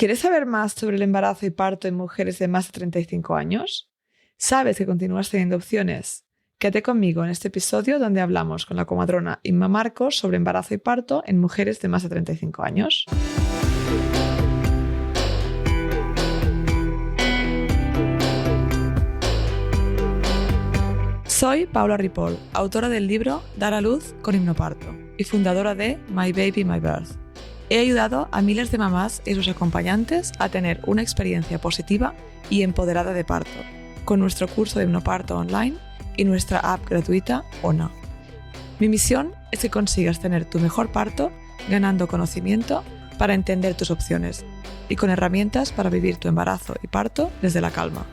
¿Quieres saber más sobre el embarazo y parto en mujeres de más de 35 años? ¿Sabes que continúas teniendo opciones? Quédate conmigo en este episodio donde hablamos con la comadrona Inma Marcos sobre embarazo y parto en mujeres de más de 35 años. Soy Paula Ripoll, autora del libro Dar a luz con hipnoparto y fundadora de My Baby, My Birth. He ayudado a miles de mamás y sus acompañantes a tener una experiencia positiva y empoderada de parto, con nuestro curso de hipnoparto online y nuestra app gratuita ONA. Mi misión es que consigas tener tu mejor parto ganando conocimiento para entender tus opciones y con herramientas para vivir tu embarazo y parto desde la calma.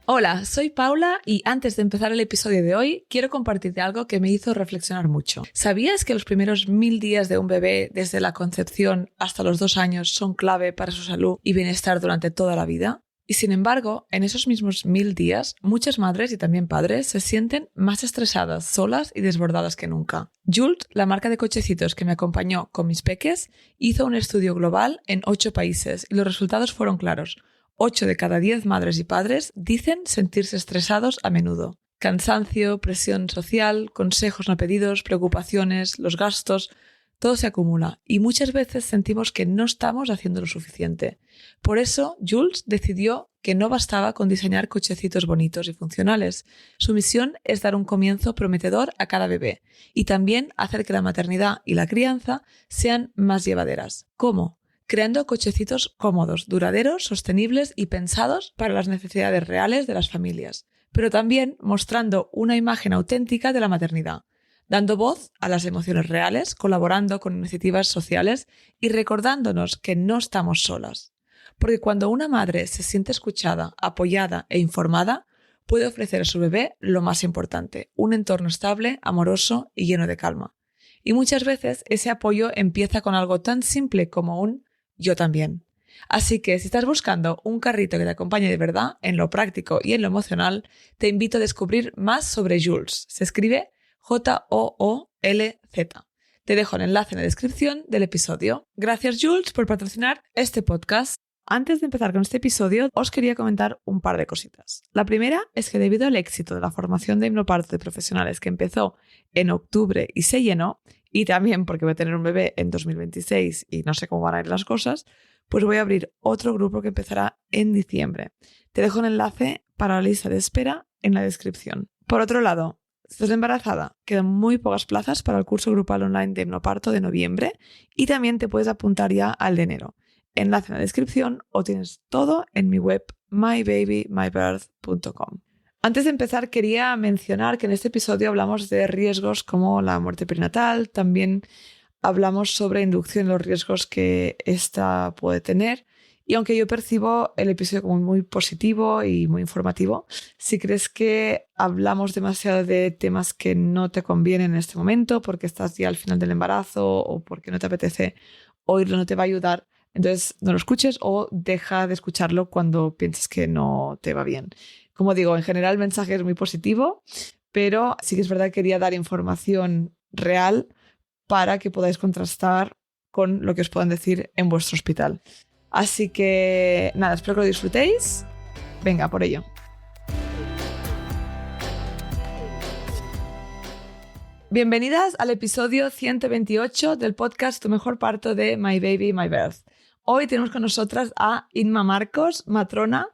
Hola, soy Paula y antes de empezar el episodio de hoy quiero compartirte algo que me hizo reflexionar mucho. ¿Sabías que los primeros 1000 días de un bebé desde la concepción hasta los 2 años son clave para su salud y bienestar durante toda la vida? Y sin embargo, en esos mismos 1000 días, muchas madres y también padres se sienten más estresadas, solas y desbordadas que nunca. Jolt, la marca de cochecitos que me acompañó con mis peques, hizo un estudio global en 8 países y los resultados fueron claros. 8 de cada 10 madres y padres dicen sentirse estresados a menudo. Cansancio, presión social, consejos no pedidos, preocupaciones, los gastos, todo se acumula y muchas veces sentimos que no estamos haciendo lo suficiente. Por eso, Jules decidió que no bastaba con diseñar cochecitos bonitos y funcionales. Su misión es dar un comienzo prometedor a cada bebé y también hacer que la maternidad y la crianza sean más llevaderas. ¿Cómo? Creando cochecitos cómodos, duraderos, sostenibles y pensados para las necesidades reales de las familias, pero también mostrando una imagen auténtica de la maternidad, dando voz a las emociones reales, colaborando con iniciativas sociales y recordándonos que no estamos solas. Porque cuando una madre se siente escuchada, apoyada e informada, puede ofrecer a su bebé lo más importante, un entorno estable, amoroso y lleno de calma. Y muchas veces ese apoyo empieza con algo tan simple como un yo también. Así que si estás buscando un carrito que te acompañe de verdad en lo práctico y en lo emocional, te invito a descubrir más sobre Joolz. Se escribe Joolz. Te dejo el enlace en la descripción del episodio. Gracias Joolz por patrocinar este podcast. Antes de empezar con este episodio, os quería comentar un par de cositas. La primera es que debido al éxito de la formación de hipnoparto de profesionales que empezó en octubre y se llenó, y también porque voy a tener un bebé en 2026 y no sé cómo van a ir las cosas, pues voy a abrir otro grupo que empezará en diciembre. Te dejo un enlace para la lista de espera en la descripción. Por otro lado, si estás embarazada, quedan muy pocas plazas para el curso grupal online de hipnoparto de noviembre y también te puedes apuntar ya al de enero. Enlace en la descripción o tienes todo en mi web mybabymybirth.com. Antes de empezar, quería mencionar que en este episodio hablamos de riesgos como la muerte perinatal, también hablamos sobre inducción y los riesgos que esta puede tener. Y aunque yo percibo el episodio como muy positivo y muy informativo, si crees que hablamos demasiado de temas que no te convienen en este momento porque estás ya al final del embarazo o porque no te apetece oírlo, no te va a ayudar, entonces no lo escuches o deja de escucharlo cuando pienses que no te va bien. Como digo, en general el mensaje es muy positivo, pero sí que es verdad que quería dar información real para que podáis contrastar con lo que os puedan decir en vuestro hospital. Así que nada, espero que lo disfrutéis. Venga, por ello. Bienvenidas al episodio 128 del podcast Tu Mejor Parto de My Baby, My Birth. Hoy tenemos con nosotras a Inma Marcos, matrona,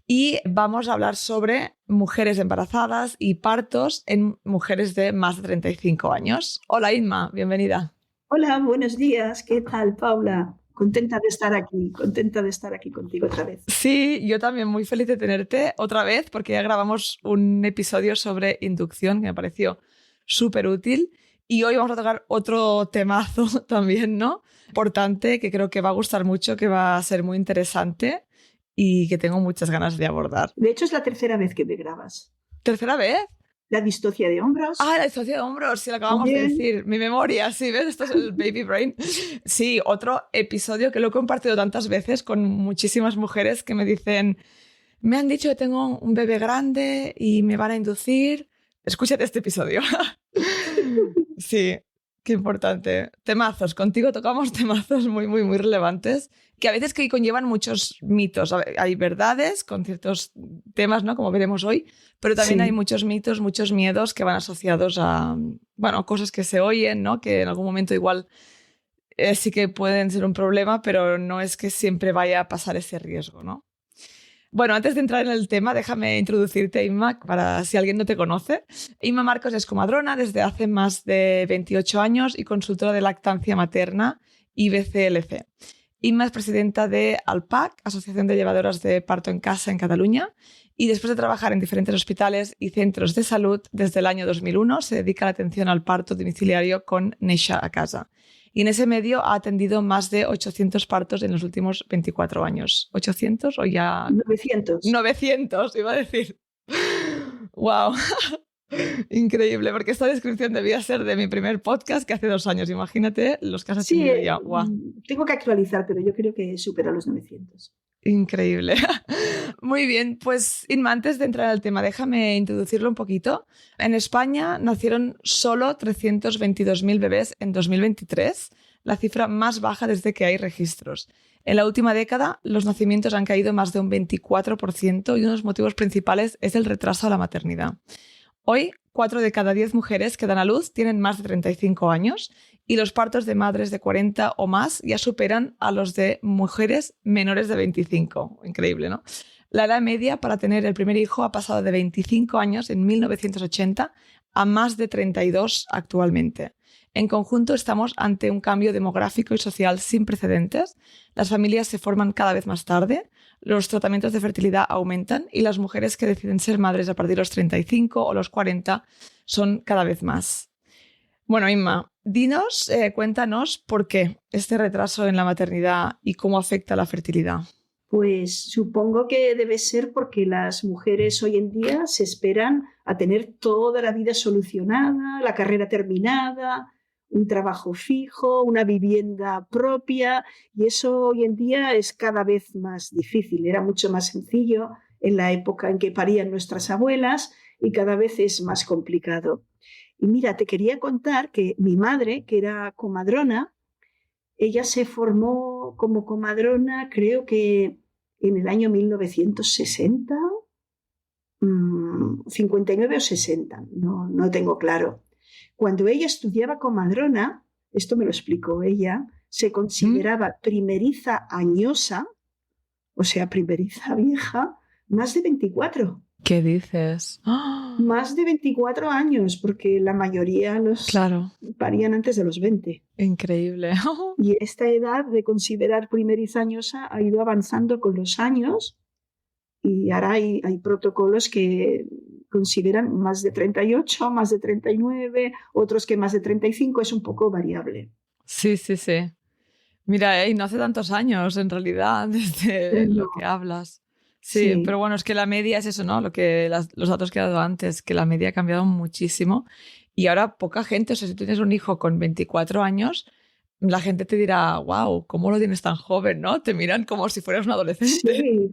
y vamos a hablar sobre mujeres embarazadas y partos en mujeres de más de 35 años. Hola Inma, bienvenida. Hola, buenos días. ¿Qué tal, Paula? Contenta de estar aquí contigo otra vez. Sí, yo también muy feliz de tenerte otra vez porque ya grabamos un episodio sobre inducción que me pareció súper útil y hoy vamos a tocar otro temazo también, ¿no? Importante, que creo que va a gustar mucho, que va a ser muy interesante y que tengo muchas ganas de abordar. De hecho, es la tercera vez que me grabas. ¿Tercera vez? La distocia de hombros. Ah, la distocia de hombros, sí, lo acabamos de decir. Mi memoria, sí, ¿ves? Esto es el baby brain. Sí, otro episodio que lo he compartido tantas veces con muchísimas mujeres que me dicen, me han dicho que tengo un bebé grande y me van a inducir. Escúchate este episodio. Sí, Qué importante. Temazos. Contigo tocamos temazos muy, muy, muy relevantes que a veces que conllevan muchos mitos. Hay verdades con ciertos temas, ¿no? Como veremos hoy, pero también hay muchos mitos, muchos miedos que van asociados a, bueno, cosas que se oyen, ¿no? Que en algún momento igual sí que pueden ser un problema, pero no es que siempre vaya a pasar ese riesgo, ¿no? Bueno, antes de entrar en el tema, déjame introducirte, Inma, para si alguien no te conoce. Inma Marcos es comadrona desde hace más de 28 años y consultora de lactancia materna y BCLC. Inma es presidenta de ALPAC, Asociación de Llevadoras de Parto en Casa en Cataluña, y después de trabajar en diferentes hospitales y centros de salud desde el año 2001, se dedica a la atención al parto domiciliario con Néixer a casa. Y en ese medio ha atendido más de 800 partos en los últimos 24 años. ¿800 o ya...? 900. 900, iba a decir. ¡Wow! Increíble, porque esta descripción debía ser de mi primer podcast que hace 2 años. Imagínate los que has atendido ya. ¡Wow! Tengo que actualizar, pero yo creo que supera los 900. Increíble. Muy bien, pues Inma, antes de entrar al tema, déjame introducirlo un poquito. En España nacieron solo 322.000 bebés en 2023, la cifra más baja desde que hay registros. En la última década, los nacimientos han caído más de un 24% y uno de los motivos principales es el retraso a la maternidad. Hoy, 4 de cada 10 mujeres que dan a luz tienen más de 35 años y los partos de madres de 40 o más ya superan a los de mujeres menores de 25. Increíble, ¿no? La edad media para tener el primer hijo ha pasado de 25 años en 1980 a más de 32 actualmente. En conjunto estamos ante un cambio demográfico y social sin precedentes. Las familias se forman cada vez más tarde, los tratamientos de fertilidad aumentan y las mujeres que deciden ser madres a partir de los 35 o los 40 son cada vez más. Bueno, Inma, dinos, cuéntanos por qué este retraso en la maternidad y cómo afecta la fertilidad. Pues supongo que debe ser porque las mujeres hoy en día se esperan a tener toda la vida solucionada, la carrera terminada, un trabajo fijo, una vivienda propia, y eso hoy en día es cada vez más difícil. Era mucho más sencillo en la época en que parían nuestras abuelas y cada vez es más complicado. Y mira, te quería contar que mi madre, que era comadrona, ella se formó como comadrona, creo que en el año 1960, 59 o 60, no tengo claro. Cuando ella estudiaba comadrona, esto me lo explicó ella, se consideraba primeriza añosa, o sea, primeriza vieja, más de 24. ¿Qué dices? Más de 24 años, porque la mayoría los parían antes de los 20. Increíble. Y esta edad de considerar primeriza añosa ha ido avanzando con los años y ahora hay protocolos que consideran más de 38, más de 39, otros que más de 35, es un poco variable. Sí. Mira, y no hace tantos años en realidad desde lo que hablas. Sí, pero bueno, es que la media es eso, ¿no? Los datos que he dado antes, que la media ha cambiado muchísimo y ahora poca gente, o sea, si tú tienes un hijo con 24 años, la gente te dirá, wow, ¿cómo lo tienes tan joven, no? Te miran como si fueras un adolescente. Sí.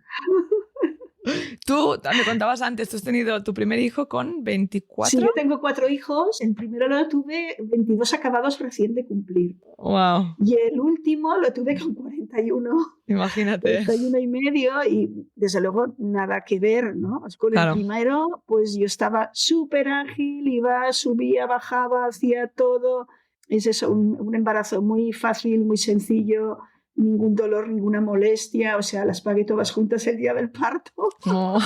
Tú me contabas antes, tú has tenido tu primer hijo con 24. Sí, yo tengo 4 hijos. El primero lo tuve 22 acabados recién de cumplir. Wow. Y el último lo tuve con 41. Imagínate. 41 y medio y desde luego nada que ver, ¿no? Con el primero, pues yo estaba súper ágil, subía, bajaba, hacía todo. Es eso, un embarazo muy fácil, muy sencillo. Ningún dolor, ninguna molestia, o sea, las pagué todas juntas el día del parto. Oh.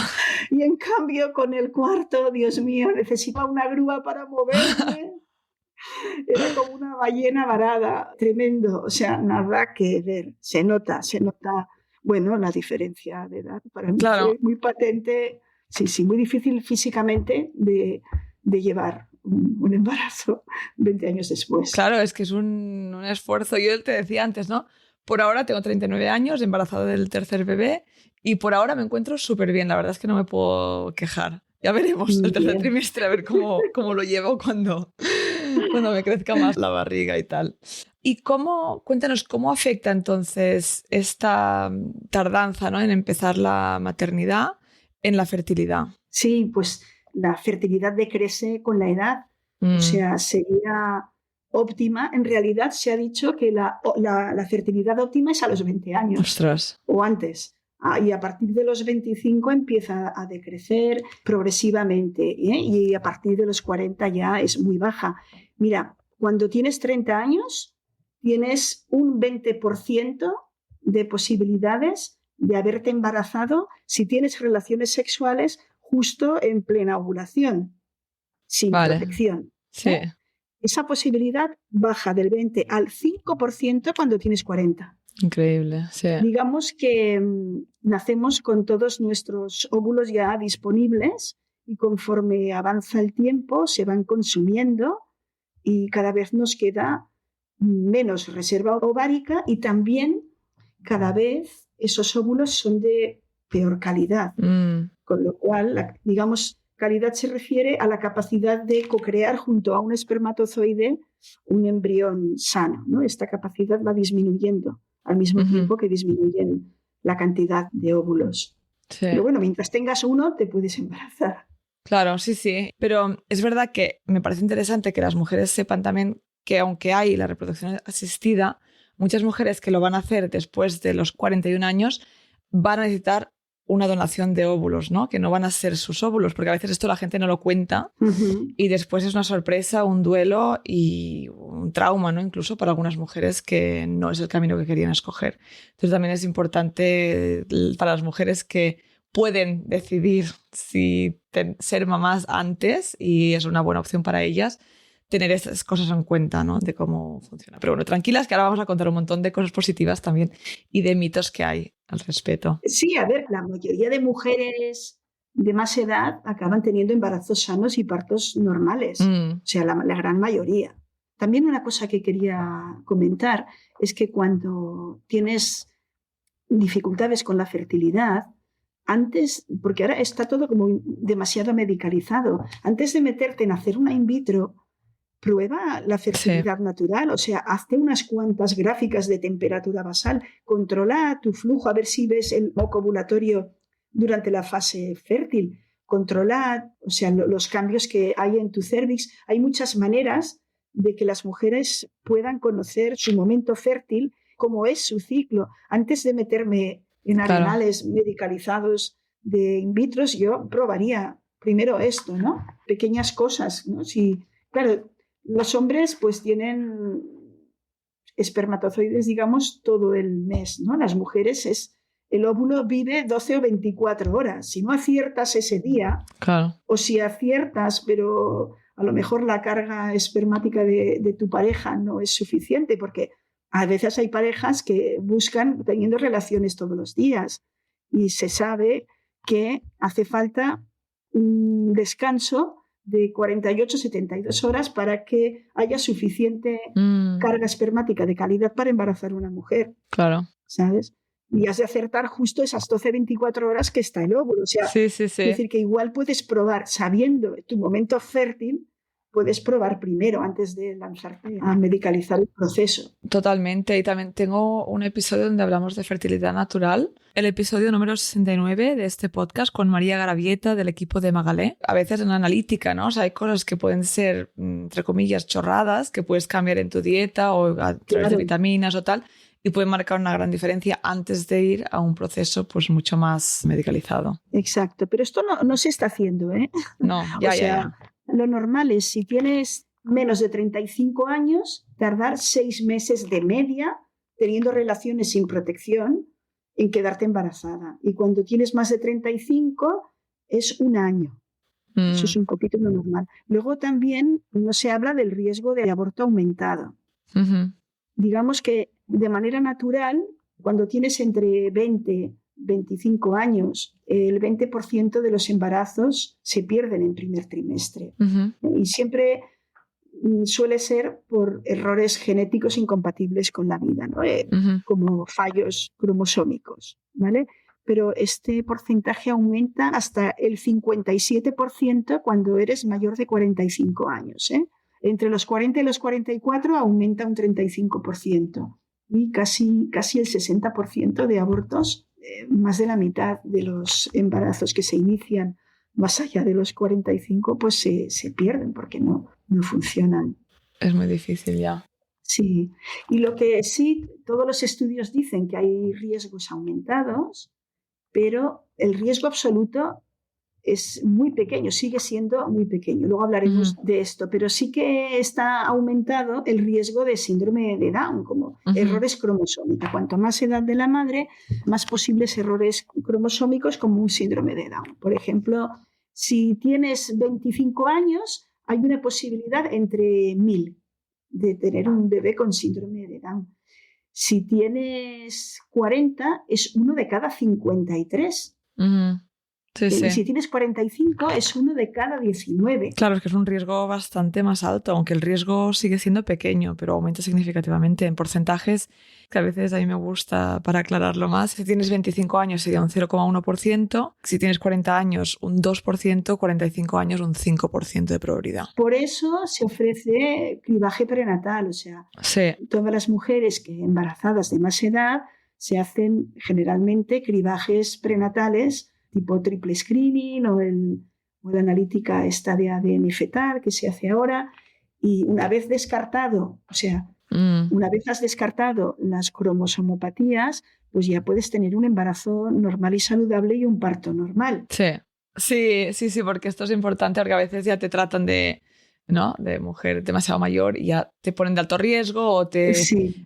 Y en cambio con el cuarto, Dios mío, necesitaba una grúa para moverme. Era como una ballena varada, tremendo, o sea, nada que ver. Se nota, bueno, la diferencia de edad para mí fue muy patente, sí, muy difícil físicamente de llevar un embarazo 20 años después. Claro, es que es un esfuerzo. Yo te decía antes, ¿no? Por ahora tengo 39 años, embarazada del tercer bebé y por ahora me encuentro súper bien. La verdad es que no me puedo quejar. Ya veremos el tercer trimestre a ver cómo lo llevo cuando me crezca más la barriga y tal. Y cuéntanos, ¿cómo afecta entonces esta tardanza, ¿no? en empezar la maternidad en la fertilidad? Sí, pues la fertilidad decrece con la edad. O sea, sería óptima, en realidad se ha dicho que la fertilidad óptima es a los 20 años. Ostras. O antes. Y a partir de los 25 empieza a decrecer progresivamente, ¿eh? Y a partir de los 40 ya es muy baja. Mira, cuando tienes 30 años, tienes un 20% de posibilidades de haberte embarazado si tienes relaciones sexuales justo en plena ovulación, sin protección. Sí. Esa posibilidad baja del 20 al 5% cuando tienes 40. Increíble, sí. Digamos que nacemos con todos nuestros óvulos ya disponibles y conforme avanza el tiempo se van consumiendo y cada vez nos queda menos reserva ovárica y también cada vez esos óvulos son de peor calidad. Con lo cual, digamos, calidad se refiere a la capacidad de cocrear junto a un espermatozoide un embrión sano, ¿no? Esta capacidad va disminuyendo al mismo tiempo que disminuyen la cantidad de óvulos. Sí. Pero bueno, mientras tengas uno, te puedes embarazar. Claro, sí, sí. Pero es verdad que me parece interesante que las mujeres sepan también que aunque hay la reproducción asistida, muchas mujeres que lo van a hacer después de los 41 años van a necesitar una donación de óvulos, ¿no? Que no van a ser sus óvulos, porque a veces esto la gente no lo cuenta y después es una sorpresa, un duelo y un trauma, ¿no? Incluso para algunas mujeres que no es el camino que querían escoger. Entonces también es importante para las mujeres que pueden decidir si ser mamás antes y es una buena opción para ellas, tener esas cosas en cuenta, ¿no? De cómo funciona. Pero bueno, tranquilas que ahora vamos a contar un montón de cosas positivas también y de mitos que hay al respecto. Sí, a ver, la mayoría de mujeres de más edad acaban teniendo embarazos sanos y partos normales. O sea, la gran mayoría. También una cosa que quería comentar es que cuando tienes dificultades con la fertilidad, antes, porque ahora está todo como demasiado medicalizado, antes de meterte en hacer una in vitro, prueba la fertilidad natural, o sea, hazte unas cuantas gráficas de temperatura basal, controla tu flujo, a ver si ves el moco ovulatorio durante la fase fértil, controla, o sea, los cambios que hay en tu cervix. Hay muchas maneras de que las mujeres puedan conocer su momento fértil, cómo es su ciclo. Antes de meterme en arenales medicalizados de in vitro, yo probaría primero esto, ¿no? Pequeñas cosas, ¿no? Si, claro, los hombres pues tienen espermatozoides, digamos, todo el mes, ¿no? Las mujeres el óvulo vive 12 o 24 horas. Si no aciertas ese día, o si aciertas, pero a lo mejor la carga espermática de tu pareja no es suficiente, porque a veces hay parejas que buscan teniendo relaciones todos los días y se sabe que hace falta un descanso de 48-72 horas para que haya suficiente carga espermática de calidad para embarazar a una mujer. Claro. ¿Sabes? Y has de acertar justo esas 12-24 horas que está el óvulo. O sea, es decir, que igual puedes probar, sabiendo tu momento fértil, puedes probar primero antes de lanzarte a medicalizar el proceso. Totalmente. Y también tengo un episodio donde hablamos de fertilidad natural. El episodio número 69 de este podcast con María Garavieta del equipo de Magalé. A veces en analítica, ¿no? O sea, hay cosas que pueden ser, entre comillas, chorradas, que puedes cambiar en tu dieta o a través de vitaminas o tal, y pueden marcar una gran diferencia antes de ir a un proceso pues mucho más medicalizado. Exacto. Pero esto no se está haciendo, ¿eh? No, ya. Lo normal es, si tienes menos de 35 años, tardar 6 meses de media teniendo relaciones sin protección en quedarte embarazada. Y cuando tienes más de 35 es 1 año. Eso es un poquito lo normal. Luego también no se habla del riesgo de aborto aumentado. Digamos que de manera natural, cuando tienes entre 20 25 años, el 20% de los embarazos se pierden en primer trimestre. Y siempre suele ser por errores genéticos incompatibles con la vida, ¿no? Como fallos cromosómicos, ¿vale? Pero este porcentaje aumenta hasta el 57% cuando eres mayor de 45 años, ¿eh? Entre los 40 y los 44 aumenta un 35% y casi el 60% de abortos, más de la mitad de los embarazos que se inician más allá de los 45 pues se pierden porque no funcionan. Es muy difícil ya. Sí, y lo que sí, todos los estudios dicen que hay riesgos aumentados, pero el riesgo absoluto es muy pequeño, sigue siendo muy pequeño. Luego hablaremos de esto, pero sí que está aumentado el riesgo de síndrome de Down, como errores cromosómicos. Cuanto más edad de la madre, más posibles errores cromosómicos como un síndrome de Down. Por ejemplo, si tienes 25 años, hay una posibilidad entre 1000 de tener un bebé con síndrome de Down. Si tienes 40, es uno de cada 53. Sí, Y sí. si tienes 45, es uno de cada 19. Claro, es que es un riesgo bastante más alto, aunque el riesgo sigue siendo pequeño, pero aumenta significativamente en porcentajes que a veces a mí me gusta para aclararlo más. Si tienes 25 años sería un 0,1%, si tienes 40 años un 2%, 45 años un 5% de probabilidad. Por eso se ofrece cribaje prenatal, o sea, sí. Todas las mujeres que embarazadas de más edad se hacen generalmente cribajes prenatales tipo triple screening o la analítica esta de ADN fetal que se hace ahora, y una vez descartado, o sea, una vez has descartado las cromosomopatías, pues ya puedes tener un embarazo normal y saludable y un parto normal. Sí, porque esto es importante porque a veces ya te tratan de mujer demasiado mayor y ya te ponen de alto riesgo o te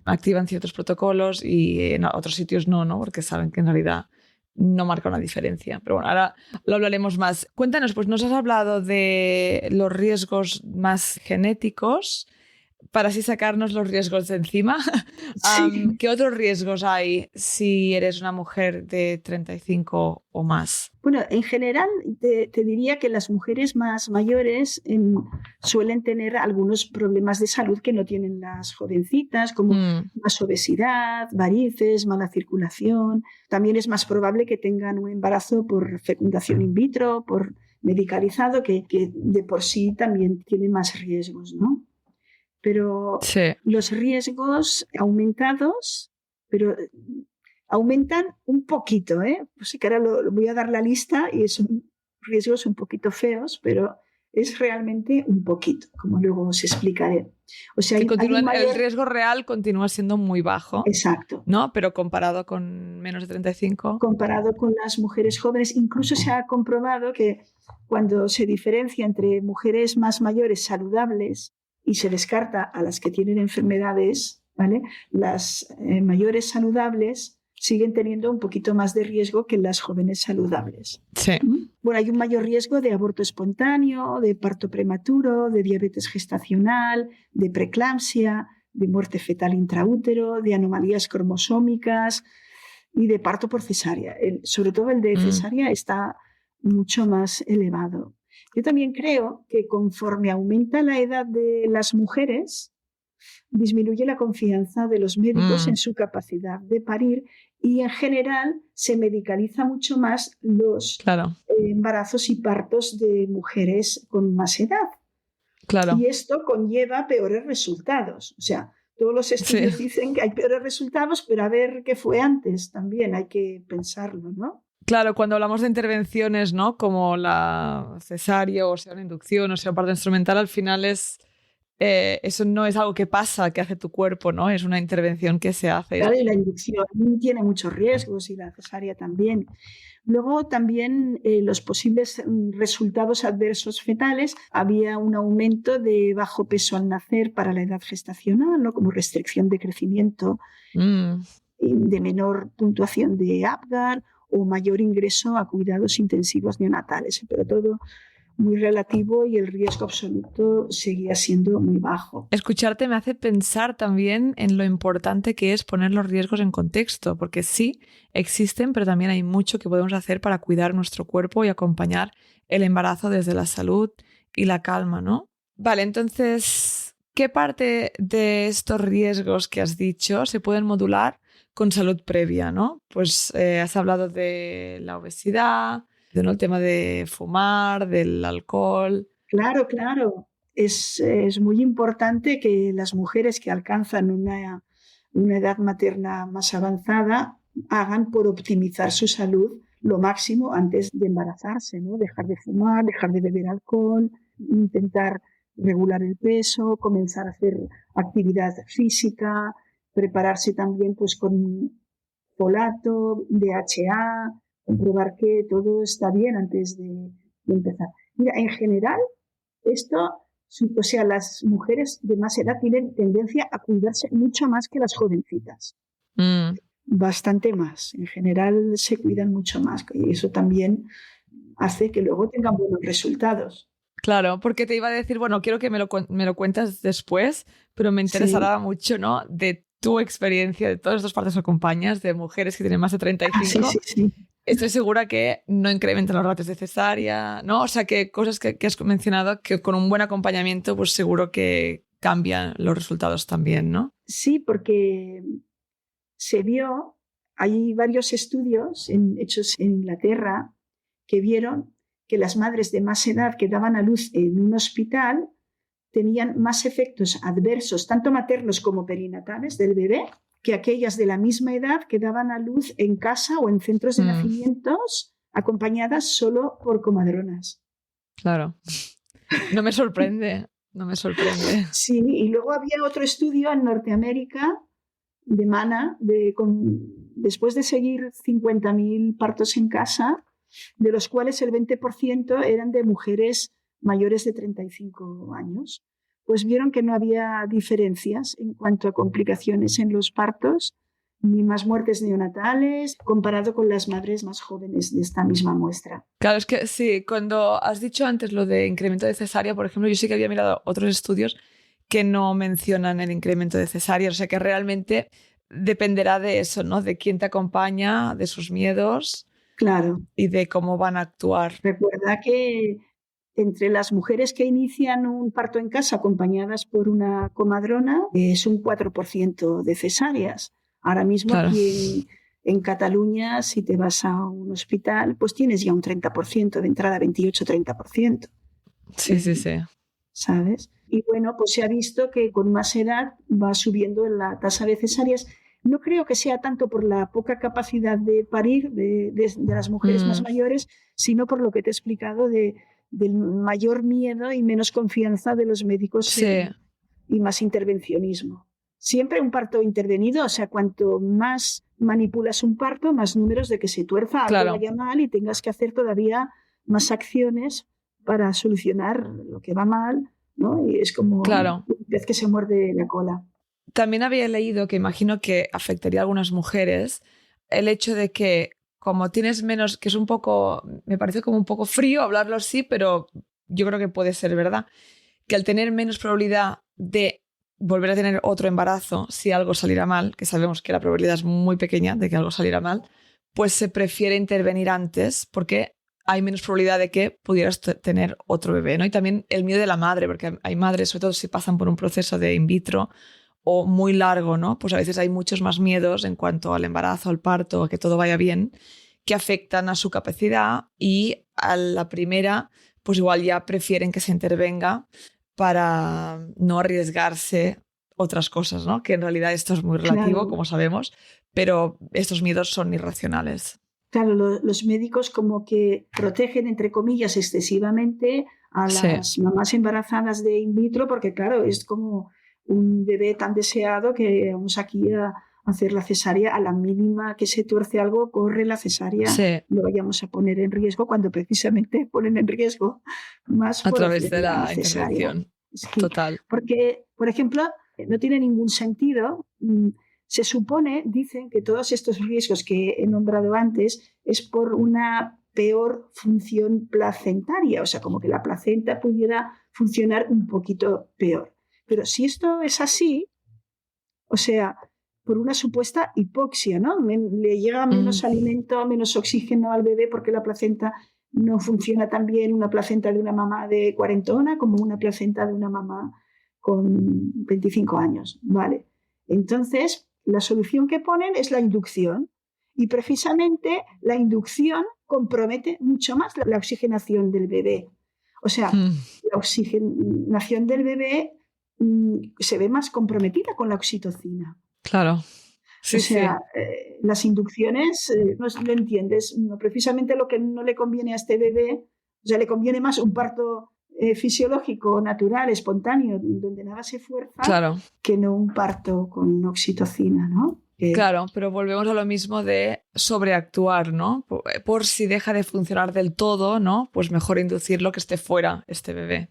activan ciertos protocolos y en otros sitios no, porque saben que en realidad no marca una diferencia. Pero bueno, ahora lo hablaremos más. Cuéntanos, pues nos has hablado de los riesgos más genéticos para así sacarnos los riesgos de encima. ¿Qué otros riesgos hay si eres una mujer de 35 o más? Bueno, en general te diría que las mujeres más mayores suelen tener algunos problemas de salud que no tienen las jovencitas, como más obesidad, varices, mala circulación. También es más probable que tengan un embarazo por fecundación in vitro, por medicalizado, que de por sí también tiene más riesgos, ¿no? Pero los riesgos aumentados, pero aumentan un poquito, Pues sí que ahora voy a dar la lista y son riesgos un poquito feos, pero es realmente un poquito, como luego os explicaré. O sea, el riesgo real continúa siendo muy bajo. Exacto. ¿No? Pero comparado con menos de 35. Comparado con las mujeres jóvenes, incluso se ha comprobado que cuando se diferencia entre mujeres más mayores saludables y se descarta a las que tienen enfermedades, ¿vale? Las mayores saludables siguen teniendo un poquito más de riesgo que las jóvenes saludables. Sí. Bueno, hay un mayor riesgo de aborto espontáneo, de parto prematuro, de diabetes gestacional, de preeclampsia, de muerte fetal intraútero, de anomalías cromosómicas y de parto por cesárea. Sobre todo el de cesárea está mucho más elevado. Yo también creo que conforme aumenta la edad de las mujeres, disminuye la confianza de los médicos en su capacidad de parir y en general se medicaliza mucho más los embarazos y partos de mujeres con más edad. Claro. Y esto conlleva peores resultados. O sea, todos los estudios dicen que hay peores resultados, pero a ver qué fue antes también, hay que pensarlo, ¿no? Claro, cuando hablamos de intervenciones, ¿no? Como la cesárea, o sea, una inducción, o sea, un parto instrumental, al final eso no es algo que pasa, que hace tu cuerpo, ¿no? Es una intervención que se hace. Claro, y la inducción tiene muchos riesgos y la cesárea también. Luego también los posibles resultados adversos fetales, había un aumento de bajo peso al nacer para la edad gestacional, ¿no? Como restricción de crecimiento, de menor puntuación de Apgar o mayor ingreso a cuidados intensivos neonatales, pero todo muy relativo y el riesgo absoluto seguía siendo muy bajo. Escucharte me hace pensar también en lo importante que es poner los riesgos en contexto, porque sí, existen, pero también hay mucho que podemos hacer para cuidar nuestro cuerpo y acompañar el embarazo desde la salud y la calma, ¿no? Vale, entonces, ¿qué parte de estos riesgos que has dicho se pueden modular con salud previa, ¿no? Pues has hablado de la obesidad, ¿no? El tema de fumar, del alcohol. Claro. Es muy importante que las mujeres que alcanzan una edad materna más avanzada hagan por optimizar su salud lo máximo antes de embarazarse, ¿no? Dejar de fumar, dejar de beber alcohol, intentar regular el peso, comenzar a hacer actividad física, prepararse también pues con folato, DHA, comprobar que todo está bien antes de empezar. Mira, en general, esto, o sea, las mujeres de más edad tienen tendencia a cuidarse mucho más que las jovencitas. Bastante más. En general se cuidan mucho más y eso también hace que luego tengan buenos resultados. Claro, porque te iba a decir, bueno, quiero que me lo cuentas después, pero me interesará mucho, ¿no? De tu experiencia, de todas estas partes que acompañas, de mujeres que tienen más de 35. Sí. Estoy segura que no incrementan los ratios de cesárea, ¿no? O sea, que cosas que has mencionado que con un buen acompañamiento, pues seguro que cambian los resultados también, ¿no? Sí, porque se vio, hay varios estudios hechos en Inglaterra que vieron que las madres de más edad que daban a luz en un hospital tenían más efectos adversos, tanto maternos como perinatales del bebé, que aquellas de la misma edad que daban a luz en casa o en centros de nacimientos acompañadas solo por comadronas. Claro. No me sorprende. Sí, y luego había otro estudio en Norteamérica de Mana, después de seguir 50.000 partos en casa, de los cuales el 20% eran de mujeres mayores de 35 años, pues vieron que no había diferencias en cuanto a complicaciones en los partos, ni más muertes neonatales, comparado con las madres más jóvenes de esta misma muestra. Claro, es que sí, cuando has dicho antes lo de incremento de cesárea, por ejemplo, yo sí que había mirado otros estudios que no mencionan el incremento de cesárea, o sea que realmente dependerá de eso, ¿no? De quién te acompaña, de sus miedos. Claro. Y de cómo van a actuar. Recuerda que entre las mujeres que inician un parto en casa acompañadas por una comadrona es un 4% de cesáreas. Ahora mismo Claro. Aquí en Cataluña, si te vas a un hospital, pues tienes ya un 30% de entrada, 28-30%. Sí. ¿Sabes? Y bueno, pues se ha visto que con más edad va subiendo la tasa de cesáreas. No creo que sea tanto por la poca capacidad de parir de las mujeres más mayores, sino por lo que te he explicado del mayor miedo y menos confianza de los médicos y más intervencionismo. Siempre un parto intervenido, o sea, cuanto más manipulas un parto, más números de que se tuerza, algo vaya mal y tengas que hacer todavía más acciones para solucionar lo que va mal, ¿no? Y es como un pez que se muerde la cola. También había leído que imagino que afectaría a algunas mujeres el hecho de que como tienes menos, que es un poco, me parece como un poco frío hablarlo así, pero yo creo que puede ser verdad, que al tener menos probabilidad de volver a tener otro embarazo si algo saliera mal, que sabemos que la probabilidad es muy pequeña de que algo saliera mal, pues se prefiere intervenir antes porque hay menos probabilidad de que pudieras tener otro bebé, ¿no? Y también el miedo de la madre, porque hay madres, sobre todo si pasan por un proceso de in vitro o muy largo, ¿no? Pues a veces hay muchos más miedos en cuanto al embarazo, al parto, a que todo vaya bien, que afectan a su capacidad y a la primera, pues igual ya prefieren que se intervenga para no arriesgarse otras cosas, ¿no? Que en realidad esto es muy relativo, como sabemos, pero estos miedos son irracionales. Claro, los médicos como que protegen, entre comillas, excesivamente a las mamás embarazadas de in vitro, porque claro, es como un bebé tan deseado que vamos aquí a hacer la cesárea, a la mínima que se tuerce algo, corre la cesárea, lo vayamos a poner en riesgo, cuando precisamente ponen en riesgo más a través de la intervención. Total. Porque, por ejemplo, no tiene ningún sentido. Se supone, dicen, que todos estos riesgos que he nombrado antes es por una peor función placentaria, o sea, como que la placenta pudiera funcionar un poquito peor. Pero si esto es así, o sea, por una supuesta hipoxia, ¿no? Le llega menos alimento, menos oxígeno al bebé porque la placenta no funciona tan bien, una placenta de una mamá de cuarentona como una placenta de una mamá con 25 años, ¿vale? Entonces, la solución que ponen es la inducción y precisamente la inducción compromete mucho más la oxigenación del bebé. O sea, la oxigenación del bebé se ve más comprometida con la oxitocina. Claro. Sí, o sea, las inducciones, no lo entiendes, no, precisamente lo que no le conviene a este bebé, o sea, le conviene más un parto fisiológico, natural, espontáneo, donde nada se fuerza, Claro. que no un parto con oxitocina, ¿no? Claro, pero volvemos a lo mismo de sobreactuar, ¿no? Por si deja de funcionar del todo, ¿no? Pues mejor inducirlo que esté fuera este bebé.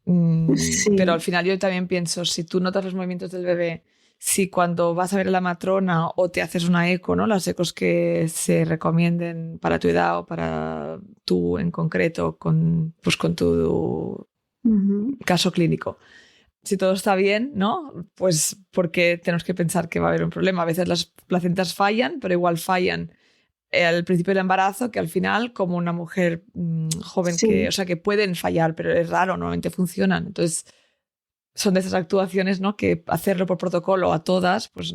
Sí. Pero al final yo también pienso, si tú notas los movimientos del bebé, si cuando vas a ver a la matrona o te haces una eco, ¿no? Las ecos que se recomienden para tu edad o para tú en concreto, pues con tu caso clínico. Si todo está bien, ¿no? Pues porque tenemos que pensar que va a haber un problema. A veces las placentas fallan, pero igual fallan al principio del embarazo que al final, como una mujer joven, Sí. que pueden fallar, pero es raro, normalmente funcionan. Entonces, son de esas actuaciones, ¿no? Que hacerlo por protocolo a todas, pues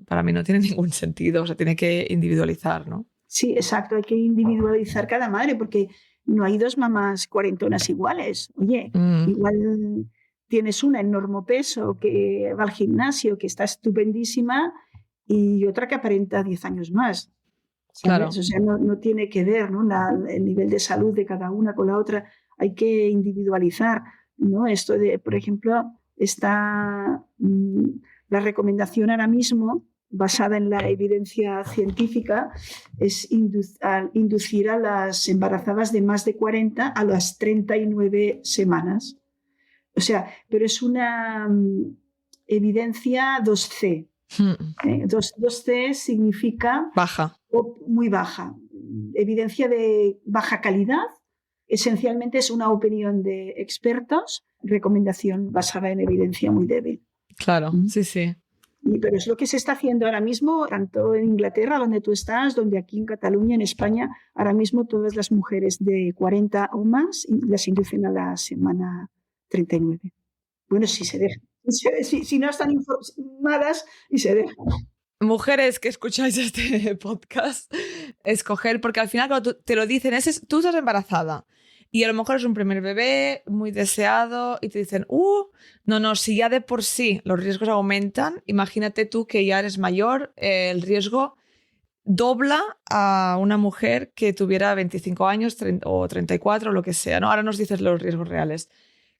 para mí no tiene ningún sentido. O sea, tiene que individualizar, ¿no? Sí, exacto. Hay que individualizar cada madre porque no hay dos mamás cuarentonas iguales. Oye, igual tienes una en normopeso que va al gimnasio, que está estupendísima, y otra que aparenta 10 años más. ¿Sabes? Claro. O sea, no tiene que ver, ¿no? El nivel de salud de cada una con la otra. Hay que individualizar, ¿no? Esto de, por ejemplo, está la recomendación ahora mismo, basada en la evidencia científica, es inducir a las embarazadas de más de 40 a las 39 semanas. O sea, pero es una evidencia 2C. 2C significa baja. Muy baja. Evidencia de baja calidad. Esencialmente es una opinión de expertos, recomendación basada en evidencia muy débil. Claro, sí. Pero es lo que se está haciendo ahora mismo, tanto en Inglaterra, donde tú estás, donde aquí en Cataluña, en España, ahora mismo todas las mujeres de 40 o más las inducen a la semana 39. Bueno, si se dejan. Si no están informadas y se dejan. Mujeres que escucháis este podcast, escoger, porque al final cuando te lo dicen, tú estás embarazada y a lo mejor es un primer bebé muy deseado y te dicen, no, si ya de por sí los riesgos aumentan, imagínate tú que ya eres mayor, el riesgo dobla a una mujer que tuviera 25 años o 34 o lo que sea, ¿no? Ahora nos dices los riesgos reales.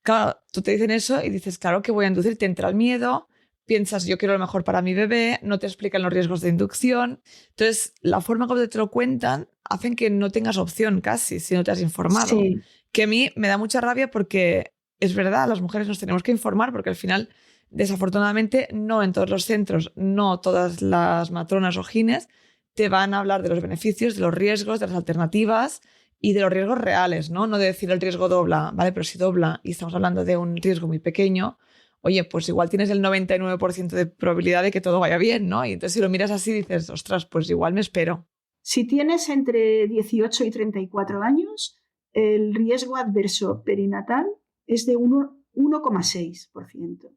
Claro, tú te dicen eso y dices, claro que voy a inducir, te entra el miedo, piensas, yo quiero lo mejor para mi bebé, no te explican los riesgos de inducción. Entonces, la forma como te lo cuentan hacen que no tengas opción casi si no te has informado. Sí. Que a mí me da mucha rabia porque es verdad, las mujeres nos tenemos que informar porque al final, desafortunadamente, no en todos los centros, no todas las matronas o gines te van a hablar de los beneficios, de los riesgos, de las alternativas y de los riesgos reales, ¿no? No de decir el riesgo dobla, ¿vale? Pero si dobla y estamos hablando de un riesgo muy pequeño, oye, pues igual tienes el 99% de probabilidad de que todo vaya bien, ¿no? Y entonces si lo miras así dices, ostras, pues igual me espero. Si tienes entre 18 y 34 años, el riesgo adverso perinatal es de 1,6%.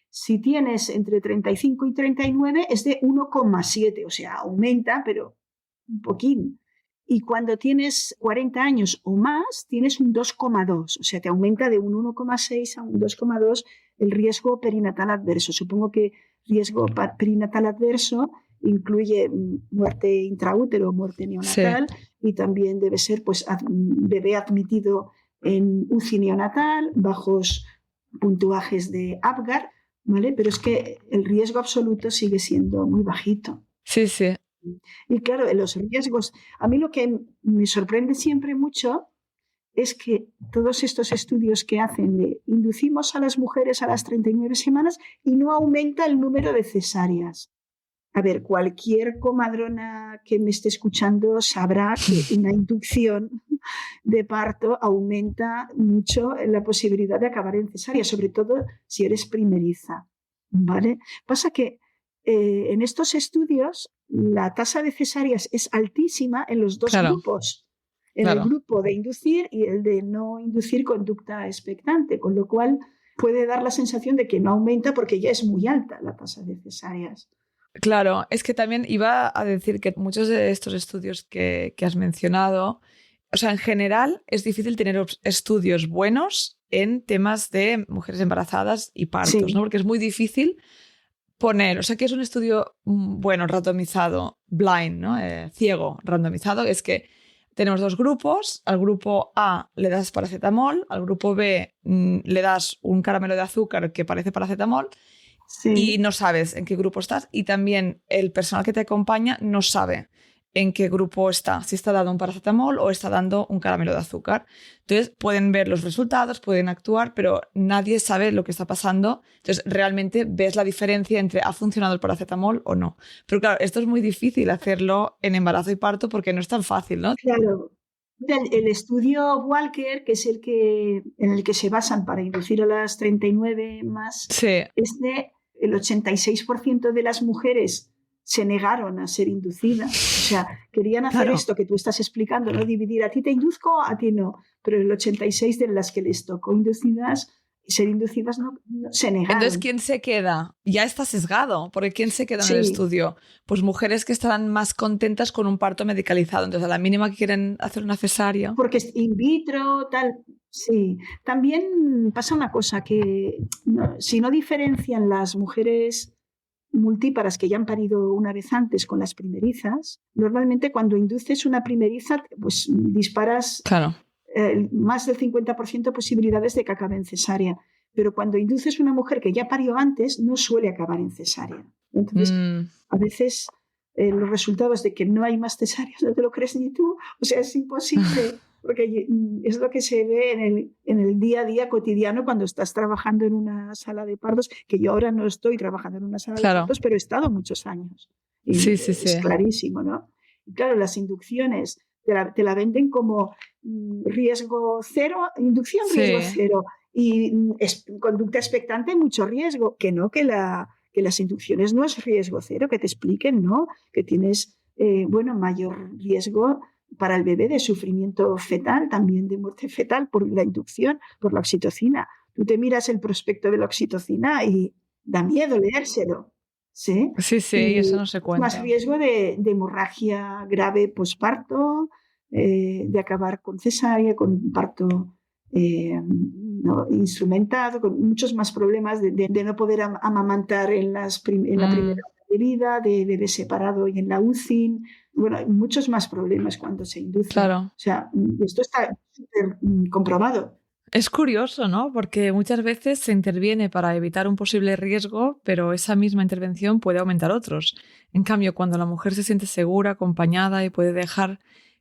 Si tienes entre 35 y 39 es de 1,7, o sea, aumenta, pero un poquín. Y cuando tienes 40 años o más, tienes un 2,2, o sea, te aumenta de un 1,6 a un 2,2 el riesgo perinatal adverso. Supongo que riesgo perinatal adverso incluye muerte intraútero, muerte neonatal, sí. Y también debe ser pues, bebé admitido en UCI neonatal, bajos puntuajes de Apgar, ¿vale? Pero es que el riesgo absoluto sigue siendo muy bajito. Sí, sí. Y claro, los riesgos, a mí lo que me sorprende siempre mucho es que todos estos estudios que hacen de inducimos a las mujeres a las 39 semanas y no aumenta el número de cesáreas. A ver, cualquier comadrona que me esté escuchando sabrá que una inducción de parto aumenta mucho la posibilidad de acabar en cesárea, sobre todo si eres primeriza, ¿vale? Pasa que en estos estudios la tasa de cesáreas es altísima en los dos grupos, en el grupo de inducir y el de no inducir conducta expectante, con lo cual puede dar la sensación de que no aumenta porque ya es muy alta la tasa de cesáreas. Claro, es que también iba a decir que muchos de estos estudios que has mencionado, o sea, en general es difícil tener estudios buenos en temas de mujeres embarazadas y partos, sí. ¿No? Porque es muy difícil poner, o sea, que es un estudio bueno, randomizado, blind, ¿no? Ciego, randomizado, es que tenemos dos grupos. Al grupo A le das paracetamol, al grupo B le das un caramelo de azúcar que parece paracetamol y Sí. no sabes en qué grupo estás. Y también el personal que te acompaña no sabe en qué grupo está, si está dando un paracetamol o está dando un caramelo de azúcar. Entonces pueden ver los resultados, pueden actuar, pero nadie sabe lo que está pasando. Entonces realmente ves la diferencia entre ha funcionado el paracetamol o no. Pero claro, esto es muy difícil hacerlo en embarazo y parto porque no es tan fácil, ¿no? Claro. El estudio Walker, que es en el que se basan para inducir a las 39 más, Sí, es de el 86% de las mujeres se negaron a ser inducidas. O sea, querían hacer claro. esto que tú estás explicando, ¿no? Dividir a ti te induzco, a ti no. Pero el 86% de las que les tocó inducidas, ser inducidas no, se Entonces, negaron. ¿quién se queda? Ya está sesgado, porque ¿quién se queda en el Sí, estudio? Pues mujeres que estarán más contentas con un parto medicalizado. Entonces, a la mínima que quieren hacer una cesárea. porque es in vitro, tal. Sí, también pasa una cosa que si no diferencian las mujeres multíparas que ya han parido una vez antes con las primerizas, normalmente cuando induces una primeriza, pues disparas Claro. más del 50% de posibilidades de que acabe en cesárea. Pero cuando induces una mujer que ya parió antes, no suele acabar en cesárea. Entonces, Mm, a veces los resultados de que no hay más cesáreas no te lo crees ni tú. O sea, es imposible, porque es lo que se ve en el día a día cotidiano cuando estás trabajando en una sala de partos, que yo ahora no estoy trabajando en una sala de claro. partos, pero he estado muchos años. Y Sí, sí, sí. es clarísimo, ¿no? Y claro, las inducciones te la venden como riesgo cero, inducción riesgo Sí, cero y conducta expectante mucho riesgo, que no, que las inducciones no es riesgo cero, que te expliquen, ¿no? Que tienes, bueno, mayor riesgo para el bebé de sufrimiento fetal, también de muerte fetal por la inducción, por la oxitocina. Tú te miras el prospecto de la oxitocina y da miedo leérselo, ¿sí? sí, sí, y eso Y no se más cuenta. riesgo de hemorragia grave posparto, de acabar con cesárea, con un parto no, instrumentado, con muchos más problemas de no poder amamantar en la primera Mm, hora de vida, de bebé separado y en la UCI. Bueno, hay muchos más problemas cuando se induce. claro. O sea, esto está súper comprobado. Es curioso, ¿no? Porque muchas veces se interviene para evitar un posible riesgo, pero esa misma intervención puede aumentar otros. En cambio, cuando la mujer se siente segura, acompañada y puede dejar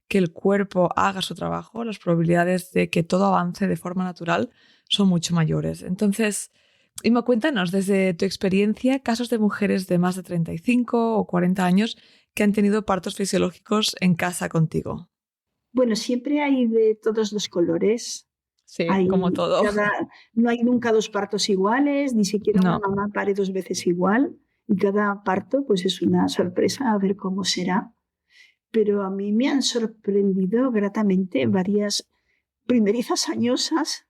que el cuerpo haga su trabajo, las probabilidades de que todo avance de forma natural son mucho mayores. Entonces, Ima, cuéntanos desde tu experiencia casos de mujeres de más de 35 o 40 años que han tenido partos fisiológicos en casa contigo. Bueno, siempre hay de todos los colores. Sí, como Hay todo. no hay nunca dos partos iguales, ni siquiera una No, mamá pare dos veces igual, y cada parto pues es una sorpresa a ver cómo será. Pero a mí me han sorprendido gratamente varias primerizas añosas.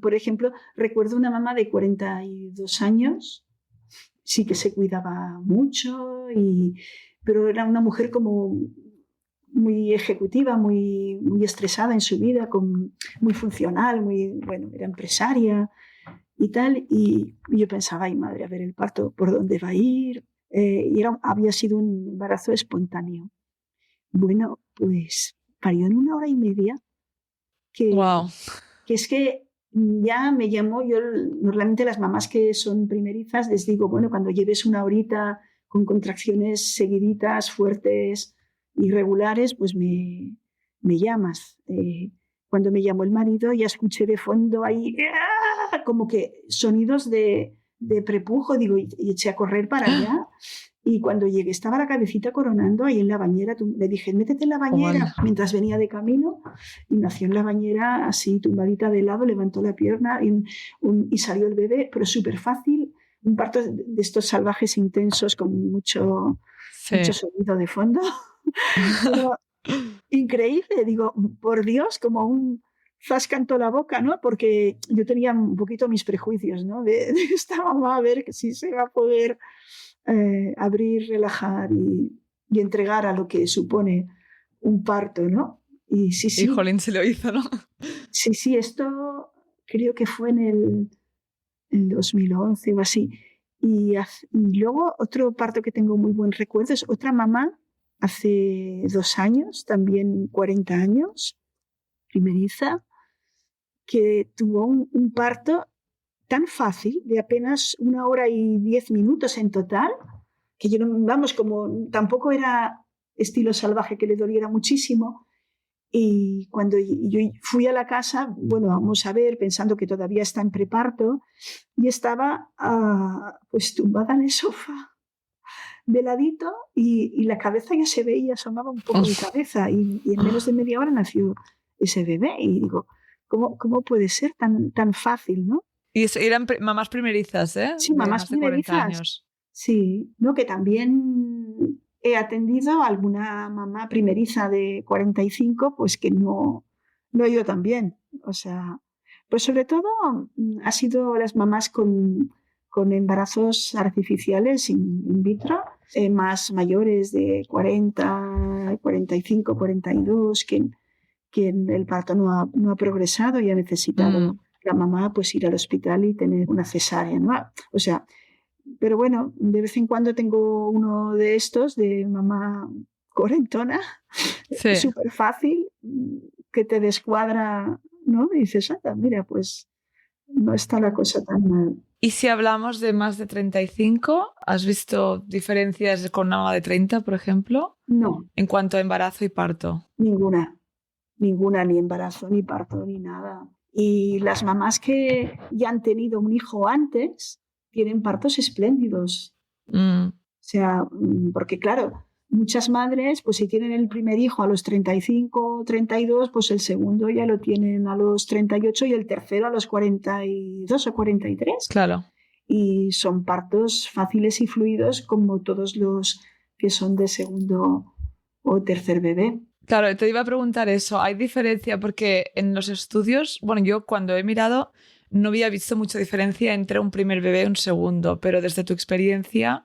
Por ejemplo, recuerdo una mamá de 42 años, sí que se cuidaba mucho, pero era una mujer como muy ejecutiva, muy estresada en su vida, muy funcional, bueno, era empresaria y tal. Y yo pensaba, ay madre, a ver el parto, ¿por dónde va a ir? Había sido un embarazo espontáneo. Bueno, pues parió en una hora y media, que, wow. que es que ya me llamó, yo normalmente las mamás que son primerizas les digo, bueno, cuando lleves una horita con contracciones seguiditas, fuertes, irregulares, pues me llamas. Cuando me llamó el marido ya escuché de fondo ahí como que sonidos de prepujo, digo, y eché a correr para allá. Y cuando llegué estaba la cabecita coronando ahí en la bañera. Le dije, métete en la bañera Hola. mientras venía de camino. Y nació en la bañera así, tumbadita de lado, levantó la pierna y salió el bebé, pero súper fácil. Un parto de estos salvajes intensos con mucho Sí. sonido de fondo. Pero increíble, digo, por Dios, como un zascanto la boca, ¿no? Porque yo tenía un poquito mis prejuicios, ¿no? De esta mamá, a ver si se va a poder abrir, relajar y entregar a lo que supone un parto, ¿no? Y sí, Y sí, Jolín se lo hizo, ¿no? sí, sí, esto creo que fue en el 2011 o así. Y luego otro parto que tengo muy buen recuerdo es otra mamá hace 2 años, también 40 años, primeriza, que tuvo un parto tan fácil, de apenas 1 hora y 10 minutos en total, que yo, vamos, como tampoco era estilo salvaje que le doliera muchísimo. Y cuando yo fui a la casa, bueno, vamos a ver, pensando que todavía está en preparto, y estaba pues tumbada en el sofá, de ladito, y la cabeza ya se veía, asomaba un poco de cabeza, y en menos de media hora nació ese bebé. Y digo, ¿cómo puede ser tan fácil, no? Y eran mamás primerizas, ¿eh? Sí, De mamás más de 40 primerizas. años. Sí, ¿no? Que también he atendido a alguna mamá primeriza de 45, pues que no ha ido tan bien. O sea, pues sobre todo ha sido las mamás con embarazos artificiales in vitro, más mayores de 40, 45, 42, que el parto no ha progresado y ha necesitado la mamá pues ir al hospital y tener una cesárea, ¿no? O sea, pero bueno, de vez en cuando tengo uno de estos de mamá cuarentona, Sí. súper fácil, que te descuadra, ¿no? Y dices, anda, mira, pues no está la cosa tan mal. Y si hablamos de más de 35, ¿has visto diferencias con una mamá de 30, por ejemplo, No, en cuanto a embarazo y parto? ninguna, ni embarazo, ni parto, ni nada. Y las mamás que ya han tenido un hijo antes tienen partos espléndidos. Mm, O sea, porque claro, muchas madres, pues si tienen el primer hijo a los 35, 32, pues el segundo ya lo tienen a los 38 y el tercero a los 42 o 43. claro. Y son partos fáciles y fluidos como todos los que son de segundo o tercer bebé. Claro, te iba a preguntar eso. ¿Hay diferencia? Porque en los estudios, bueno, yo cuando he mirado no había visto mucha diferencia entre un primer bebé y un segundo, pero desde tu experiencia,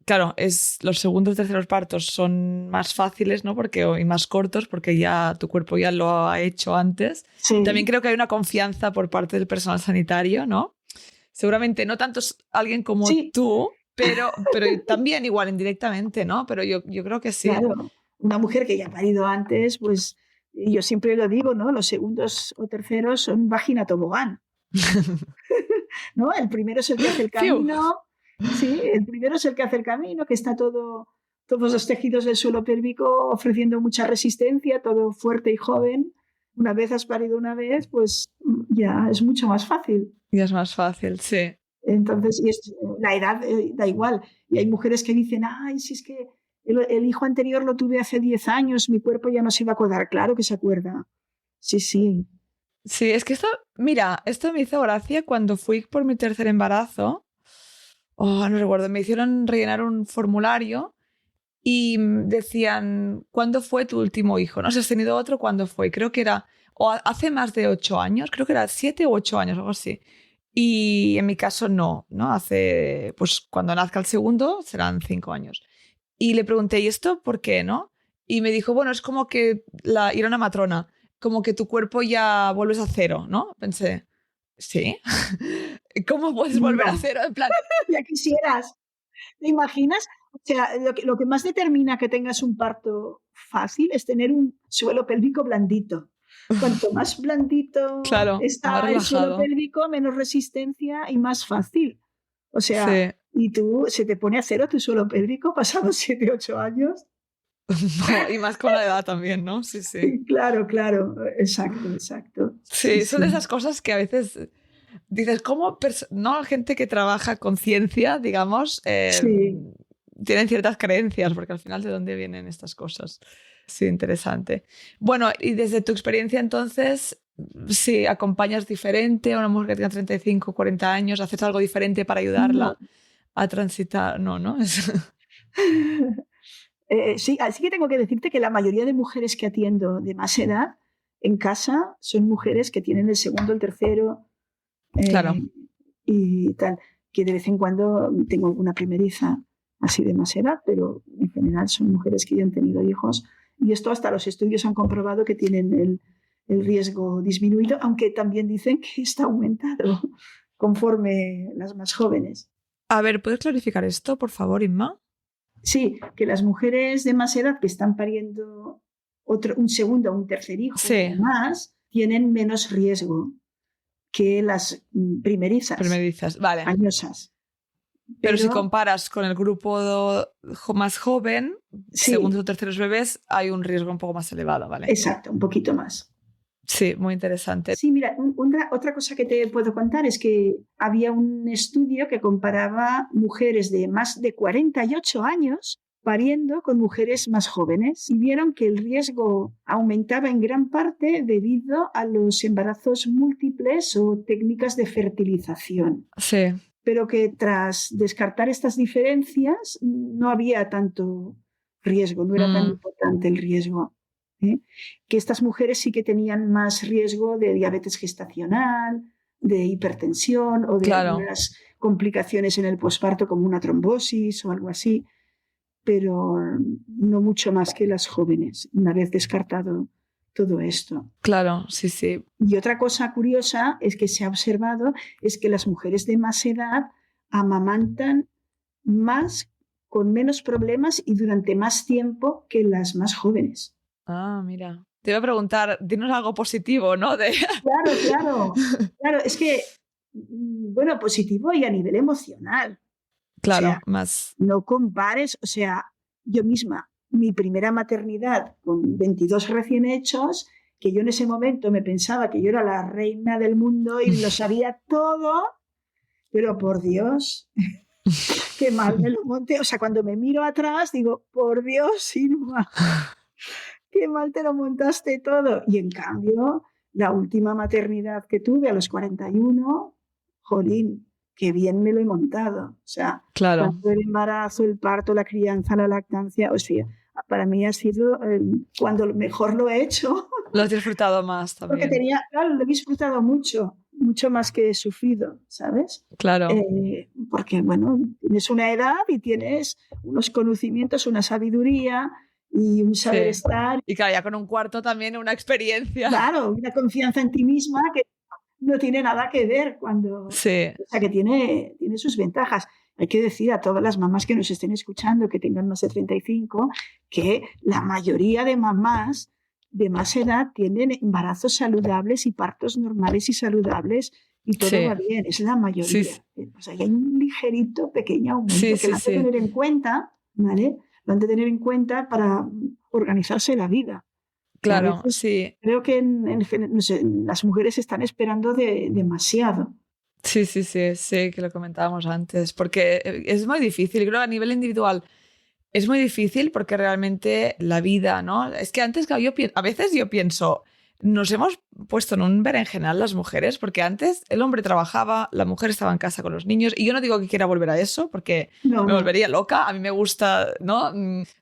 claro, los segundos y terceros partos son más fáciles, ¿no? Y más cortos, porque ya tu cuerpo ya lo ha hecho antes. Sí. También creo que hay una confianza por parte del personal sanitario, ¿no? Seguramente no tanto alguien como Sí, tú, pero también igual indirectamente, ¿no? Pero yo creo que sí. claro. Una mujer que ya ha parido antes, pues yo siempre lo digo, ¿no? Los segundos o terceros son vagina tobogán, ¿no? El primero es el que hace el Fiu. camino, sí, el primero es el que hace el camino, que está todos los tejidos del suelo pélvico ofreciendo mucha resistencia, todo fuerte y joven. Una vez has parido una vez, pues ya es mucho más fácil. Y es más fácil, sí. Entonces, la edad da igual. Y hay mujeres que dicen, ay, si es que el hijo anterior lo tuve hace 10 años, mi cuerpo ya no se iba a acordar. Claro que se acuerda. Sí, sí. Sí, es que esto me hizo gracia cuando fui por mi tercer embarazo. Oh, no recuerdo, me hicieron rellenar un formulario y decían, ¿cuándo fue tu último hijo? No sé, ¿has tenido otro? ¿Cuándo fue? Creo que era, hace más de 8 años, creo que era 7 u 8 años, algo así. Y en mi caso no, pues cuando nazca el segundo serán 5 años. Y le pregunté, ¿y esto por qué, no? Y me dijo, bueno, es como que y era una matrona, como que tu cuerpo ya vuelves a cero, ¿no? Pensé, ¿sí? ¿Cómo puedes volver a No, cero? En plan, ya quisieras. ¿Te imaginas? O sea, lo que más determina que tengas un parto fácil es tener un suelo pélvico blandito. Cuanto más blandito claro, más está el suelo relajado. pélvico, menos resistencia y más fácil. O sea, Sí. y tú se te pone a cero tu suelo pélvico pasados 7, 8 años. No, y más con la edad también, ¿no? Sí, sí. Claro, claro, exacto, exacto. Sí, Sí, son de sí. esas cosas que a veces dices, ¿cómo no gente que trabaja con ciencia, digamos, Sí. tienen ciertas creencias? Porque al final, ¿de dónde vienen estas cosas? Sí, interesante. Bueno, y desde tu experiencia entonces, si acompañas diferente a una mujer que tenga 35, 40 años, haces algo diferente para No. ayudarla a transitar, no. Sí, así que tengo que decirte que la mayoría de mujeres que atiendo de más edad en casa son mujeres que tienen el segundo, el tercero Claro. eh, y tal, que de vez en cuando tengo alguna primeriza así de más edad, pero en general son mujeres que ya han tenido hijos y esto hasta los estudios han comprobado que tienen el riesgo disminuido, aunque también dicen que está aumentado conforme las más jóvenes. A ver, ¿puedes clarificar esto, por favor, Inma? Sí, que las mujeres de más edad que están pariendo un segundo o un tercer hijo Sí, o más, tienen menos riesgo que las primerizas, primerizas, vale. añosas. Pero si Pero comparas con el grupo más joven, segundos sí, o terceros bebés, hay un riesgo un poco más elevado, ¿vale? exacto, un poquito más. Sí, muy interesante. Sí, mira, otra cosa que te puedo contar es que había un estudio que comparaba mujeres de más de 48 años pariendo con mujeres más jóvenes y vieron que el riesgo aumentaba en gran parte debido a los embarazos múltiples o técnicas de fertilización, Sí. pero que tras descartar estas diferencias no había tanto riesgo, no era tan Mm, importante el riesgo. ¿Eh? Que estas mujeres sí que tenían más riesgo de diabetes gestacional, de hipertensión o de claro, algunas complicaciones en el posparto como una trombosis o algo así, pero no mucho más que las jóvenes, una vez descartado todo esto. claro, sí, sí. Y otra cosa curiosa es que se ha observado es que las mujeres de más edad amamantan más con menos problemas y durante más tiempo que las más jóvenes. Ah, mira. Te iba a preguntar, dinos algo positivo, ¿no? De... Claro, claro, claro, es que, bueno, positivo y a nivel emocional. O sea, Claro, más. no compares, o sea, yo misma, mi primera maternidad con 22 recién hechos, que yo en ese momento me pensaba que yo era la reina del mundo y lo sabía todo, pero por Dios, qué mal me lo monté. O sea, cuando me miro atrás, digo, por Dios, Silva, qué mal te lo montaste todo. Y en cambio, la última maternidad que tuve a los 41, jolín, qué bien me lo he montado. O sea, Claro, tanto el embarazo, el parto, la crianza, la lactancia, o sea, para mí ha sido cuando mejor lo he hecho, lo has disfrutado más porque también. tenía, claro, lo he disfrutado mucho, mucho más que he sufrido, ¿sabes? Claro, Porque, bueno, tienes una edad y tienes unos conocimientos, una sabiduría y un saber sí. estar. Y claro, ya con un cuarto también una experiencia. Claro, una confianza en ti misma que no tiene nada que ver cuando, Sí, o sea, que tiene sus ventajas. Hay que decir a todas las mamás que nos estén escuchando, que tengan más de 35, que la mayoría de mamás de más edad tienen embarazos saludables y partos normales y saludables y todo sí, va bien, es la sí, sí, mayoría. O sea, hay un ligerito, pequeño sí, aumento que lo sí, han de sí. tener en cuenta, ¿vale? Lo han de tener en cuenta para organizarse la vida. Que a Claro, veces sí. creo que no sé, las mujeres están esperando demasiado. Sí, sí, sí, sí, que lo comentábamos antes, porque es muy difícil, creo que a nivel individual es muy difícil porque realmente la vida, ¿no? Es que antes, claro, a veces yo pienso, nos hemos puesto en un berenjenal las mujeres, porque antes el hombre trabajaba, la mujer estaba en casa con los niños, y yo no digo que quiera volver a eso, porque No, me no. volvería loca, a mí me gusta, ¿no?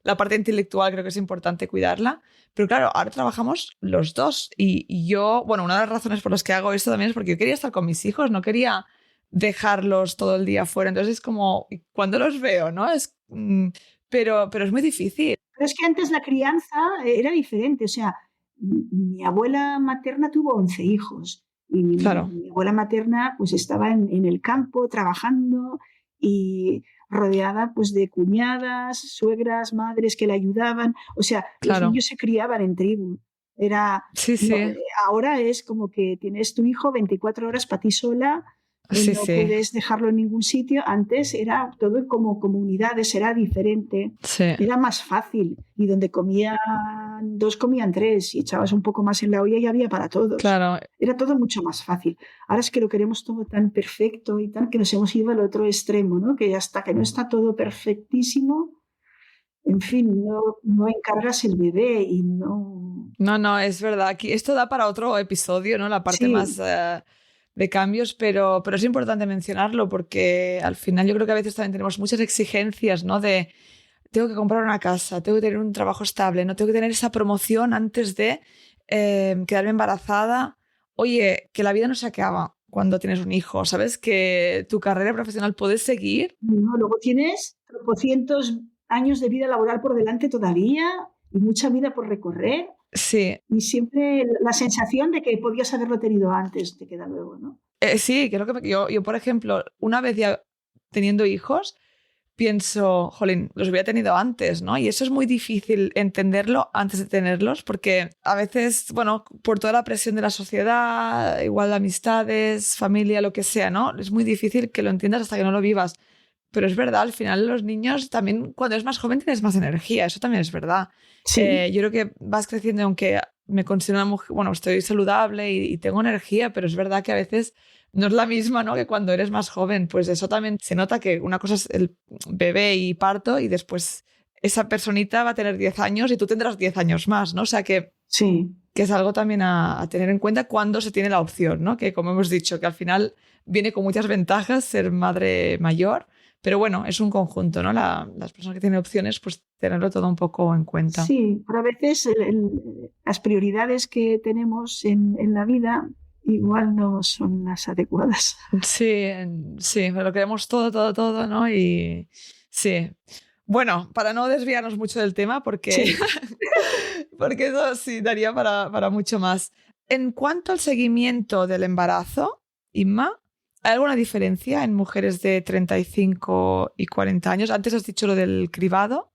La parte intelectual creo que es importante cuidarla, pero claro, ahora trabajamos los dos, y yo, bueno, una de las razones por las que hago esto también es porque yo quería estar con mis hijos, no quería dejarlos todo el día fuera, entonces es como, cuando los veo, ¿no? Pero es muy difícil. Pero es que antes la crianza era diferente. O sea, mi abuela materna tuvo 11 hijos y Claro, mi abuela materna pues estaba en el campo trabajando y rodeada pues de cuñadas, suegras, madres que la ayudaban. O sea, los claro. niños se criaban en tribu. Era, Sí, no, sí, ahora es como que tienes tu hijo 24 horas para ti sola, sí, no sí, puedes dejarlo en ningún sitio. Antes era todo como comunidades, era diferente, sí, era más fácil. Y donde comían dos, comían tres, y echabas un poco más en la olla y había para todos. claro. Era todo mucho más fácil. Ahora es que lo queremos todo tan perfecto y tal, que nos hemos ido al otro extremo, ¿no? Que hasta que no está todo perfectísimo, en fin, no encargas el bebé y no... No, no, es verdad. Aquí, esto da para otro episodio, ¿no? La parte más Sí, de cambios, pero es importante mencionarlo porque al final yo creo que a veces también tenemos muchas exigencias, ¿no? De tengo que comprar una casa, tengo que tener un trabajo estable, no tengo que tener esa promoción antes de quedarme embarazada. Oye, que la vida no se acaba cuando tienes un hijo, ¿sabes? Que tu carrera profesional puedes seguir. no, luego tienes tropocientos años de vida laboral por delante todavía y mucha vida por recorrer. Sí, Y siempre la sensación de que podías haberlo tenido antes te queda luego, ¿no? sí, creo que yo, por ejemplo, una vez ya teniendo hijos, pienso, jolín, los hubiera tenido antes, ¿no? Y eso es muy difícil entenderlo antes de tenerlos, porque a veces, bueno, por toda la presión de la sociedad, igual de amistades, familia, lo que sea, ¿no? Es muy difícil que lo entiendas hasta que no lo vivas. Pero es verdad, al final los niños también, cuando eres más joven, tienes más energía, eso también es verdad. Sí, Yo creo que vas creciendo, aunque me considero una mujer, bueno, estoy saludable y tengo energía, pero es verdad que a veces no es la misma, ¿no? Que cuando eres más joven. Pues eso también se nota, que una cosa es el bebé y parto, y después esa personita va a tener 10 años y tú tendrás 10 años más, ¿no? O sea sí. que es algo también a tener en cuenta cuando se tiene la opción, ¿no? Que como hemos dicho, que al final viene con muchas ventajas ser madre mayor, pero bueno, es un conjunto, ¿no? Las personas que tienen opciones, pues tenerlo todo un poco en cuenta. Sí, pero a veces las prioridades que tenemos en la vida igual no son las adecuadas. Sí, sí, lo queremos todo, todo, todo, ¿no? Y sí. Bueno, para no desviarnos mucho del tema, porque, Sí, porque eso sí daría para mucho más. En cuanto al seguimiento del embarazo, Inma, ¿hay alguna diferencia en mujeres de 35 y 40 años? Antes has dicho lo del cribado,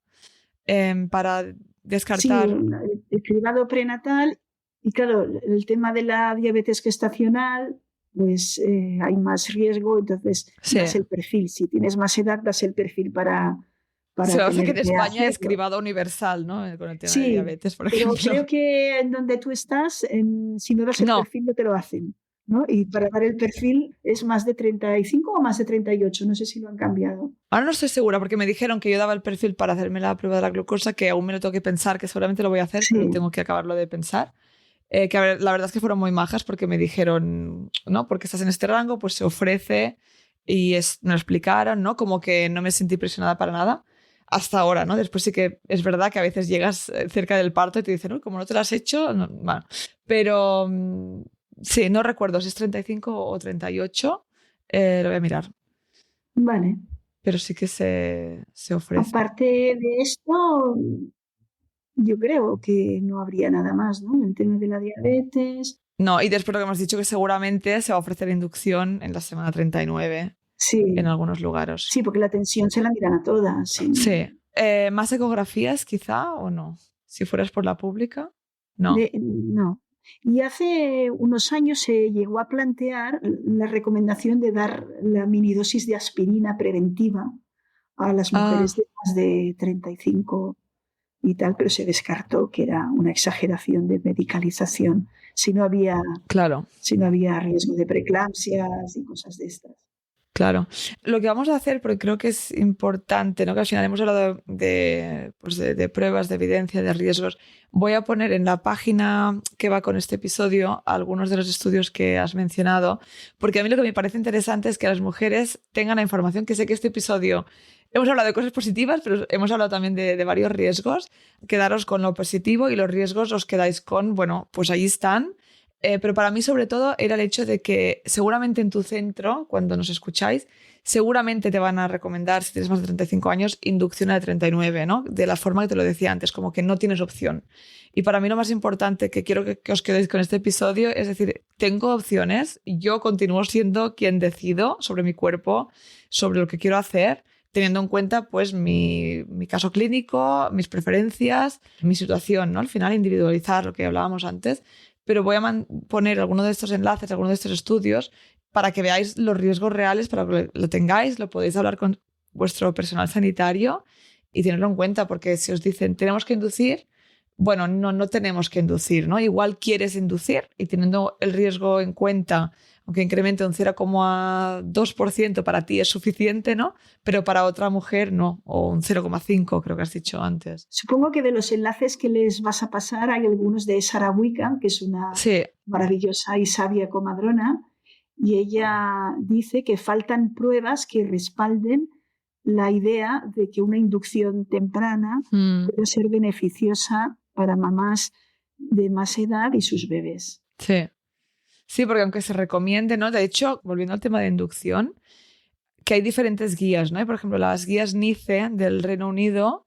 para sí, descartar. el cribado prenatal y claro, el tema de la diabetes gestacional, pues hay más riesgo, entonces Sí, das el perfil. Si tienes más edad, das el perfil se para me hace que tener en que España es hacerlo. cribado universal, ¿no? Con el tema de Sí, diabetes, por pero ejemplo. creo que en donde tú estás, si no das el No. perfil, no te lo hacen, ¿no? Y para dar el perfil es más de 35 o más de 38, no sé si lo han cambiado. Ahora no estoy segura, porque me dijeron que yo daba el perfil para hacerme la prueba de la glucosa, que aún me lo tengo que pensar, que seguramente lo voy a hacer, pero Sí, tengo que acabarlo de pensar. Que a ver, la verdad es que fueron muy majas, porque me dijeron, ¿no? Porque estás en este rango, pues se ofrece, y me lo explicaron, ¿no? Como que no me sentí presionada para nada. Hasta ahora, ¿no? Después sí que es verdad que a veces llegas cerca del parto y te dicen, uy, como no te lo has hecho, no, bueno. Pero sí, no recuerdo si es 35 o 38, lo voy a mirar, vale. pero sí que se ofrece. Aparte de esto, yo creo que no habría nada más, ¿no? El tema de la diabetes. No, y después lo que hemos dicho, que seguramente se va a ofrecer inducción en la semana 39 en Sí, algunos lugares. sí, porque la tensión se la miran a todas. Sí. Sí. ¿Más ecografías quizá o no? Si fueras por la pública, no. No. Y hace unos años se llegó a plantear la recomendación de dar la minidosis de aspirina preventiva a las mujeres Ah, de más de 35 y tal, pero se descartó que era una exageración de medicalización si no había, claro. si no había riesgo de preeclampsias y cosas de estas. Claro. Lo que vamos a hacer, porque creo que es importante, ¿no? Que al final hemos hablado pues de pruebas, de evidencia, de riesgos. Voy a poner en la página que va con este episodio algunos de los estudios que has mencionado, porque a mí lo que me parece interesante es que las mujeres tengan la información, que sé que este episodio hemos hablado de cosas positivas, pero hemos hablado también de varios riesgos. Quedaros con lo positivo, y los riesgos os quedáis con, bueno, pues ahí están. Pero para mí, sobre todo, era el hecho de que seguramente en tu centro, cuando nos escucháis, seguramente te van a recomendar, si tienes más de 35 años, inducción a de 39, ¿no? De la forma que te lo decía antes, como que no tienes opción. Y para mí lo más importante que quiero que os quedéis con este episodio es decir, tengo opciones, yo continúo siendo quien decido sobre mi cuerpo, sobre lo que quiero hacer, teniendo en cuenta pues mi caso clínico, mis preferencias, mi situación, ¿no? Al final, individualizar lo que hablábamos antes. Pero voy a poner alguno de estos enlaces, alguno de estos estudios, para que veáis los riesgos reales, para que lo tengáis, lo podéis hablar con vuestro personal sanitario y tenerlo en cuenta, porque si os dicen tenemos que inducir, bueno, no tenemos que inducir, ¿no? Igual quieres inducir, y teniendo el riesgo en cuenta, aunque incremente un 0,2% para ti es suficiente, ¿no? Pero para otra mujer no, o un 0,5, creo que has dicho antes. Supongo que de los enlaces que les vas a pasar hay algunos de Sarah Wickham, que es una Sí, maravillosa y sabia comadrona, y ella dice que faltan pruebas que respalden la idea de que una inducción temprana puede ser beneficiosa para mamás de más edad y sus bebés. sí. Sí, porque aunque se recomiende, ¿no? De hecho, volviendo al tema de inducción, que hay diferentes guías, ¿no? Y, por ejemplo, las guías NICE del Reino Unido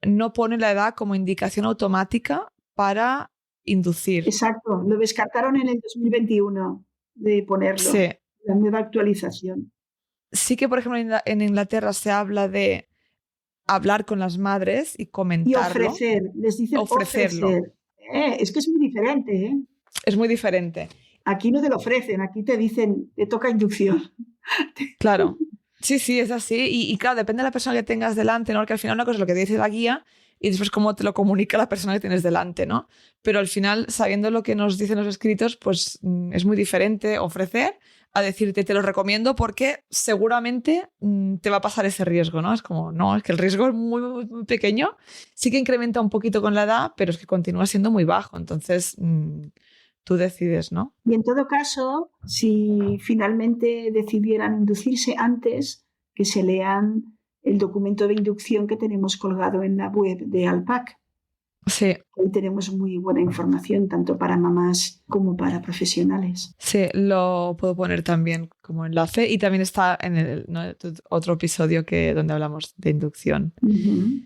no ponen la edad como indicación automática para inducir. Exacto, lo descartaron en el 2021 de ponerlo, Sí. la nueva actualización. Sí que, por ejemplo, en Inglaterra se habla de hablar con las madres y Y comentarlo. ofrecer, les dicen Ofrecerlo. ofrecer. Es que es muy diferente, ¿eh? Es muy diferente. Aquí no te lo ofrecen, aquí te dicen, te toca inducción. Claro. Sí, es así. Y claro, depende de la persona que tengas delante, ¿no? Porque al final una cosa es lo que te dice la guía y después cómo te lo comunica la persona que tienes delante, ¿no? Pero al final, sabiendo lo que nos dicen los escritos, pues es muy diferente ofrecer a decirte te lo recomiendo porque seguramente te va a pasar ese riesgo, ¿no? Es como, no, es que el riesgo es muy pequeño. Sí que incrementa un poquito con la edad, pero es que continúa siendo muy bajo. Entonces, tú decides, ¿no? Y en todo caso, si finalmente decidieran inducirse antes, que se lean el documento de inducción que tenemos colgado en la web de ALPAC. Sí. Ahí tenemos muy buena información, tanto para mamás como para profesionales. Sí, lo puedo poner también como enlace y también está en el, ¿no? Otro episodio donde hablamos de inducción. Uh-huh.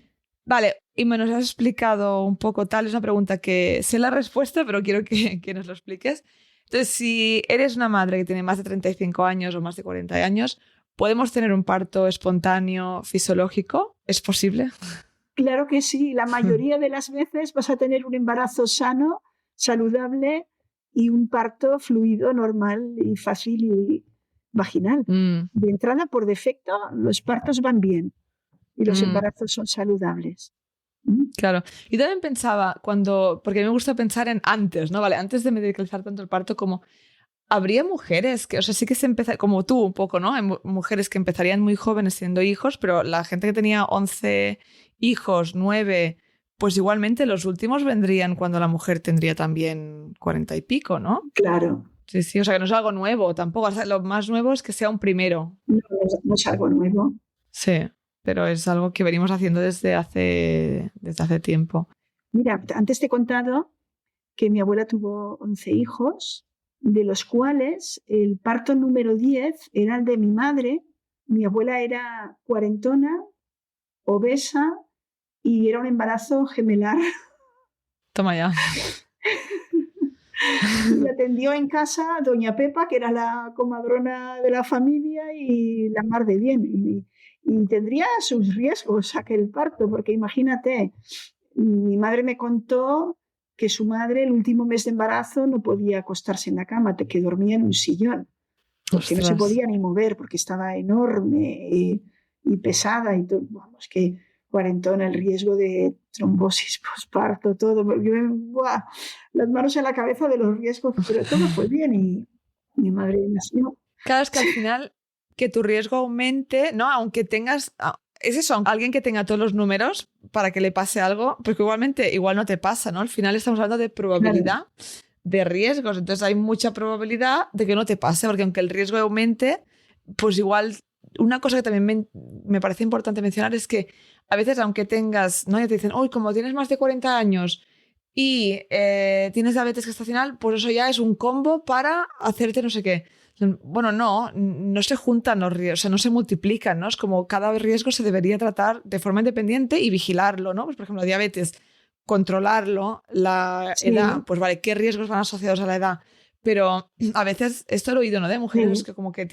Vale, y me nos has explicado un poco tal, es una pregunta que sé la respuesta, pero quiero que nos lo expliques. Entonces, si eres una madre que tiene más de 35 años o más de 40 años, ¿podemos tener un parto espontáneo fisiológico? ¿Es posible? Claro que sí, la mayoría de las veces vas a tener un embarazo sano, saludable y un parto fluido, normal y fácil y vaginal. De entrada, por defecto, los partos van bien y los embarazos son saludables. Claro. Y también pensaba porque me gusta pensar en antes, ¿no? Vale, antes de medicalizar tanto el parto como habría mujeres que, o sea, sí que se empieza, como tú un poco, ¿no? Hay mujeres que empezarían muy jóvenes teniendo hijos, pero la gente que tenía 11 hijos, 9, pues igualmente los últimos vendrían cuando la mujer tendría también 40 y pico, ¿no? Claro. Sí, o sea, que no es algo nuevo tampoco. O sea, lo más nuevo es que sea un primero. No es algo nuevo. Sí, pero es algo que venimos haciendo desde hace tiempo. Mira, antes te he contado que mi abuela tuvo 11 hijos, de los cuales el parto número 10 era el de mi madre. Mi abuela era cuarentona, obesa y era un embarazo gemelar. Toma ya. Me atendió en casa doña Pepa, que era la comadrona de la familia y la mar de bien. Y tendría sus riesgos aquel parto, porque imagínate, mi madre me contó que su madre el último mes de embarazo no podía acostarse en la cama, que dormía en un sillón, porque no se podía ni mover, porque estaba enorme y pesada y todo. Vamos, que cuarentona, el riesgo de trombosis posparto, todo. Las manos en la cabeza de los riesgos, pero todo fue bien y mi madre nació. Claro, es que al final que tu riesgo aumente, ¿no? Aunque tengas... Es eso, alguien que tenga todos los números para que le pase algo, porque igual no te pasa, ¿no? Al final estamos hablando de probabilidad, claro, de riesgos. Entonces hay mucha probabilidad de que no te pase, porque aunque el riesgo aumente, pues igual... Una cosa que también me parece importante mencionar es que a veces, aunque tengas, ¿no? Ya te dicen, uy, como tienes más de 40 años y tienes diabetes gestacional, pues eso ya es un combo para hacerte no sé qué. Bueno, no se juntan los riesgos, o sea, no se multiplican, ¿no? Es como cada riesgo se debería tratar de forma independiente y vigilarlo, ¿no? Pues, por ejemplo, diabetes, controlarlo, la edad, pues vale, ¿qué riesgos van asociados a la edad? Pero a veces, esto lo he oído, ¿no? De mujeres, que como que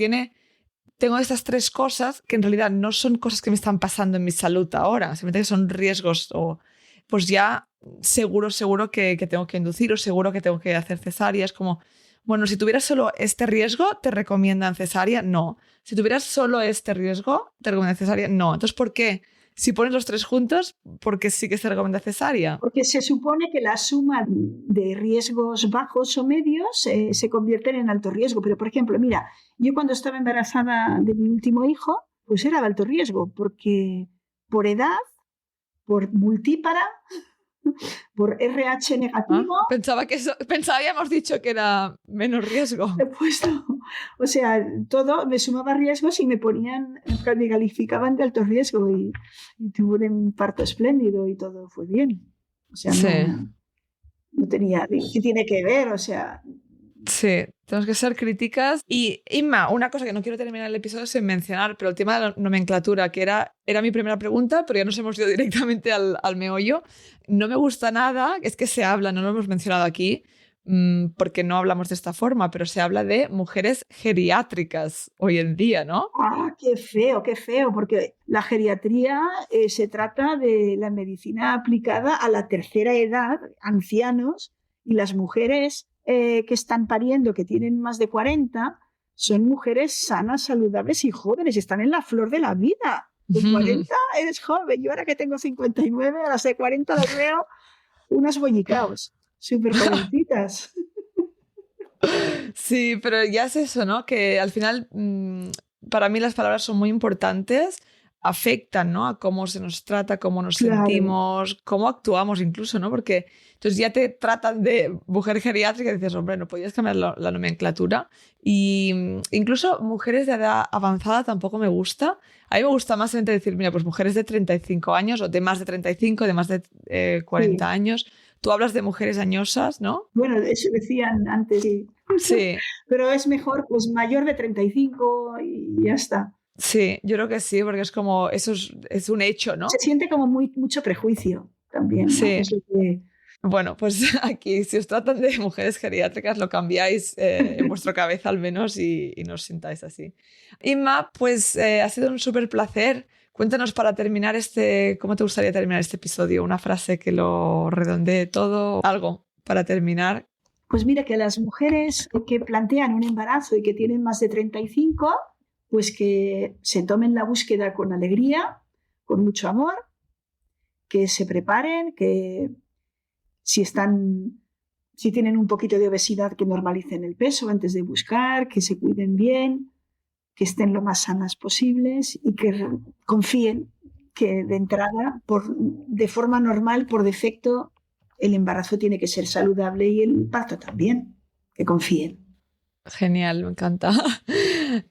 tengo estas 3 cosas que en realidad no son cosas que me están pasando en mi salud ahora, simplemente que son riesgos o pues ya seguro que tengo que inducir o seguro que tengo que hacer cesárea. Es como, bueno, si tuvieras solo este riesgo, ¿te recomiendan cesárea? No. Si tuvieras solo este riesgo, ¿te recomiendan cesárea? No. Entonces, ¿por qué? Si pones los 3 juntos, ¿por qué sí que se recomienda cesárea? Porque se supone que la suma de riesgos bajos o medios se convierten en alto riesgo. Pero, por ejemplo, mira, yo cuando estaba embarazada de mi último hijo, pues era de alto riesgo, porque por edad, por multípara, por RH negativo. Habíamos dicho que era menos riesgo. Pues no. O sea, todo me sumaba riesgos y me calificaban de alto riesgo y tuve un parto espléndido y todo fue bien. O sea, sí, no tenía... ¿Qué tiene que ver? O sea... Sí, tenemos que ser críticas. Y Inma, una cosa que no quiero terminar el episodio sin mencionar, pero el tema de la nomenclatura, que era mi primera pregunta, pero ya nos hemos ido directamente al meollo. No me gusta nada, es que se habla, no lo hemos mencionado aquí, porque no hablamos de esta forma, pero se habla de mujeres geriátricas hoy en día, ¿no? Ah, qué feo, porque la geriatría se trata de la medicina aplicada a la tercera edad, ancianos, y las mujeres que están pariendo, que tienen más de 40, son mujeres sanas, saludables y jóvenes, están en la flor de la vida. De 40 eres joven, yo ahora que tengo 59, a las de 40 las veo unas bollicaos, súper jovencitas. Sí, pero ya es eso, ¿no? Que al final, para mí las palabras son muy importantes, afectan, ¿no? A cómo se nos trata, cómo nos sentimos, cómo actuamos incluso, ¿no? Porque entonces ya te tratan de mujer geriátrica y dices, hombre, no podías cambiar la nomenclatura. Y incluso mujeres de edad avanzada tampoco me gusta. A mí me gusta más decir, mira, pues mujeres de 35 años o de más de 35, de más de 40 años. Tú hablas de mujeres añosas, ¿no? Bueno, eso decían antes, sí. Sí. Pero es mejor, pues mayor de 35 y ya está. Sí, yo creo que sí, porque es como, eso es un hecho, ¿no? Se siente como mucho prejuicio también, ¿no? Sí. Es lo que... Bueno, pues aquí, si os tratan de mujeres geriátricas, lo cambiáis en vuestra cabeza al menos y no os sintáis así. Inma, pues ha sido un súper placer. Cuéntanos para terminar ¿cómo te gustaría terminar este episodio? ¿Una frase que lo redondee todo? ¿Algo para terminar? Pues mira, que las mujeres que plantean un embarazo y que tienen más de 35, pues que se tomen la búsqueda con alegría, con mucho amor, que se preparen, que si tienen un poquito de obesidad, que normalicen el peso antes de buscar, que se cuiden bien, que estén lo más sanas posibles y que confíen que de entrada, de forma normal, por defecto, el embarazo tiene que ser saludable y el parto también, que confíen. Genial, me encanta.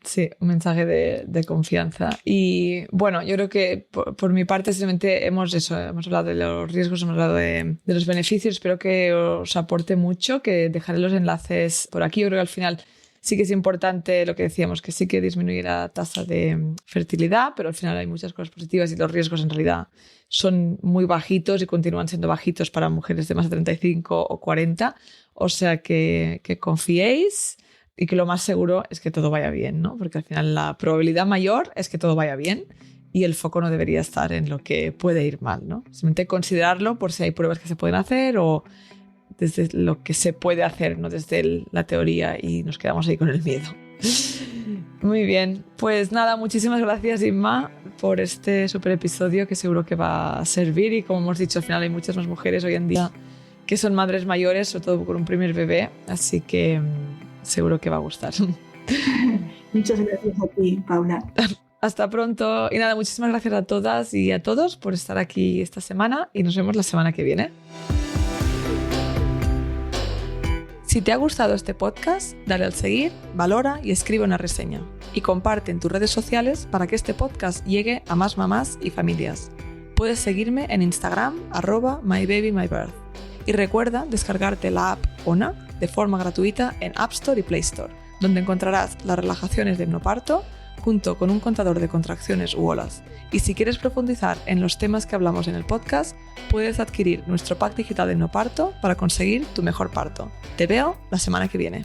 Sí, un mensaje de confianza. Y bueno, yo creo que por mi parte simplemente hemos hablado de los riesgos, hemos hablado de los beneficios. Espero que os aporte mucho, que dejaré los enlaces por aquí. Yo creo que al final sí que es importante lo que decíamos, que sí que disminuye la tasa de fertilidad, pero al final hay muchas cosas positivas y los riesgos en realidad son muy bajitos y continúan siendo bajitos para mujeres de más de 35 o 40. O sea que confiéis y que lo más seguro es que todo vaya bien, ¿no? Porque al final la probabilidad mayor es que todo vaya bien y el foco no debería estar en lo que puede ir mal, ¿no? Simplemente considerarlo por si hay pruebas que se pueden hacer o desde lo que se puede hacer, no desde la teoría, y nos quedamos ahí con el miedo. Muy bien, pues nada, muchísimas gracias, Inma, por este súper episodio que seguro que va a servir, y como hemos dicho, al final hay muchas más mujeres hoy en día que son madres mayores, sobre todo con un primer bebé, así que seguro que va a gustar. Muchas gracias a ti, Paula. Hasta pronto. Y nada, muchísimas gracias a todas y a todos por estar aquí esta semana y nos vemos la semana que viene. Si te ha gustado este podcast, dale al seguir, valora y escribe una reseña. Y comparte en tus redes sociales para que este podcast llegue a más mamás y familias. Puedes seguirme en Instagram, @mybabymybirth. Y recuerda descargarte la app ONA de forma gratuita en App Store y Play Store, donde encontrarás las relajaciones de hipnoparto junto con un contador de contracciones u olas. Y si quieres profundizar en los temas que hablamos en el podcast, puedes adquirir nuestro pack digital de hipnoparto para conseguir tu mejor parto. Te veo la semana que viene.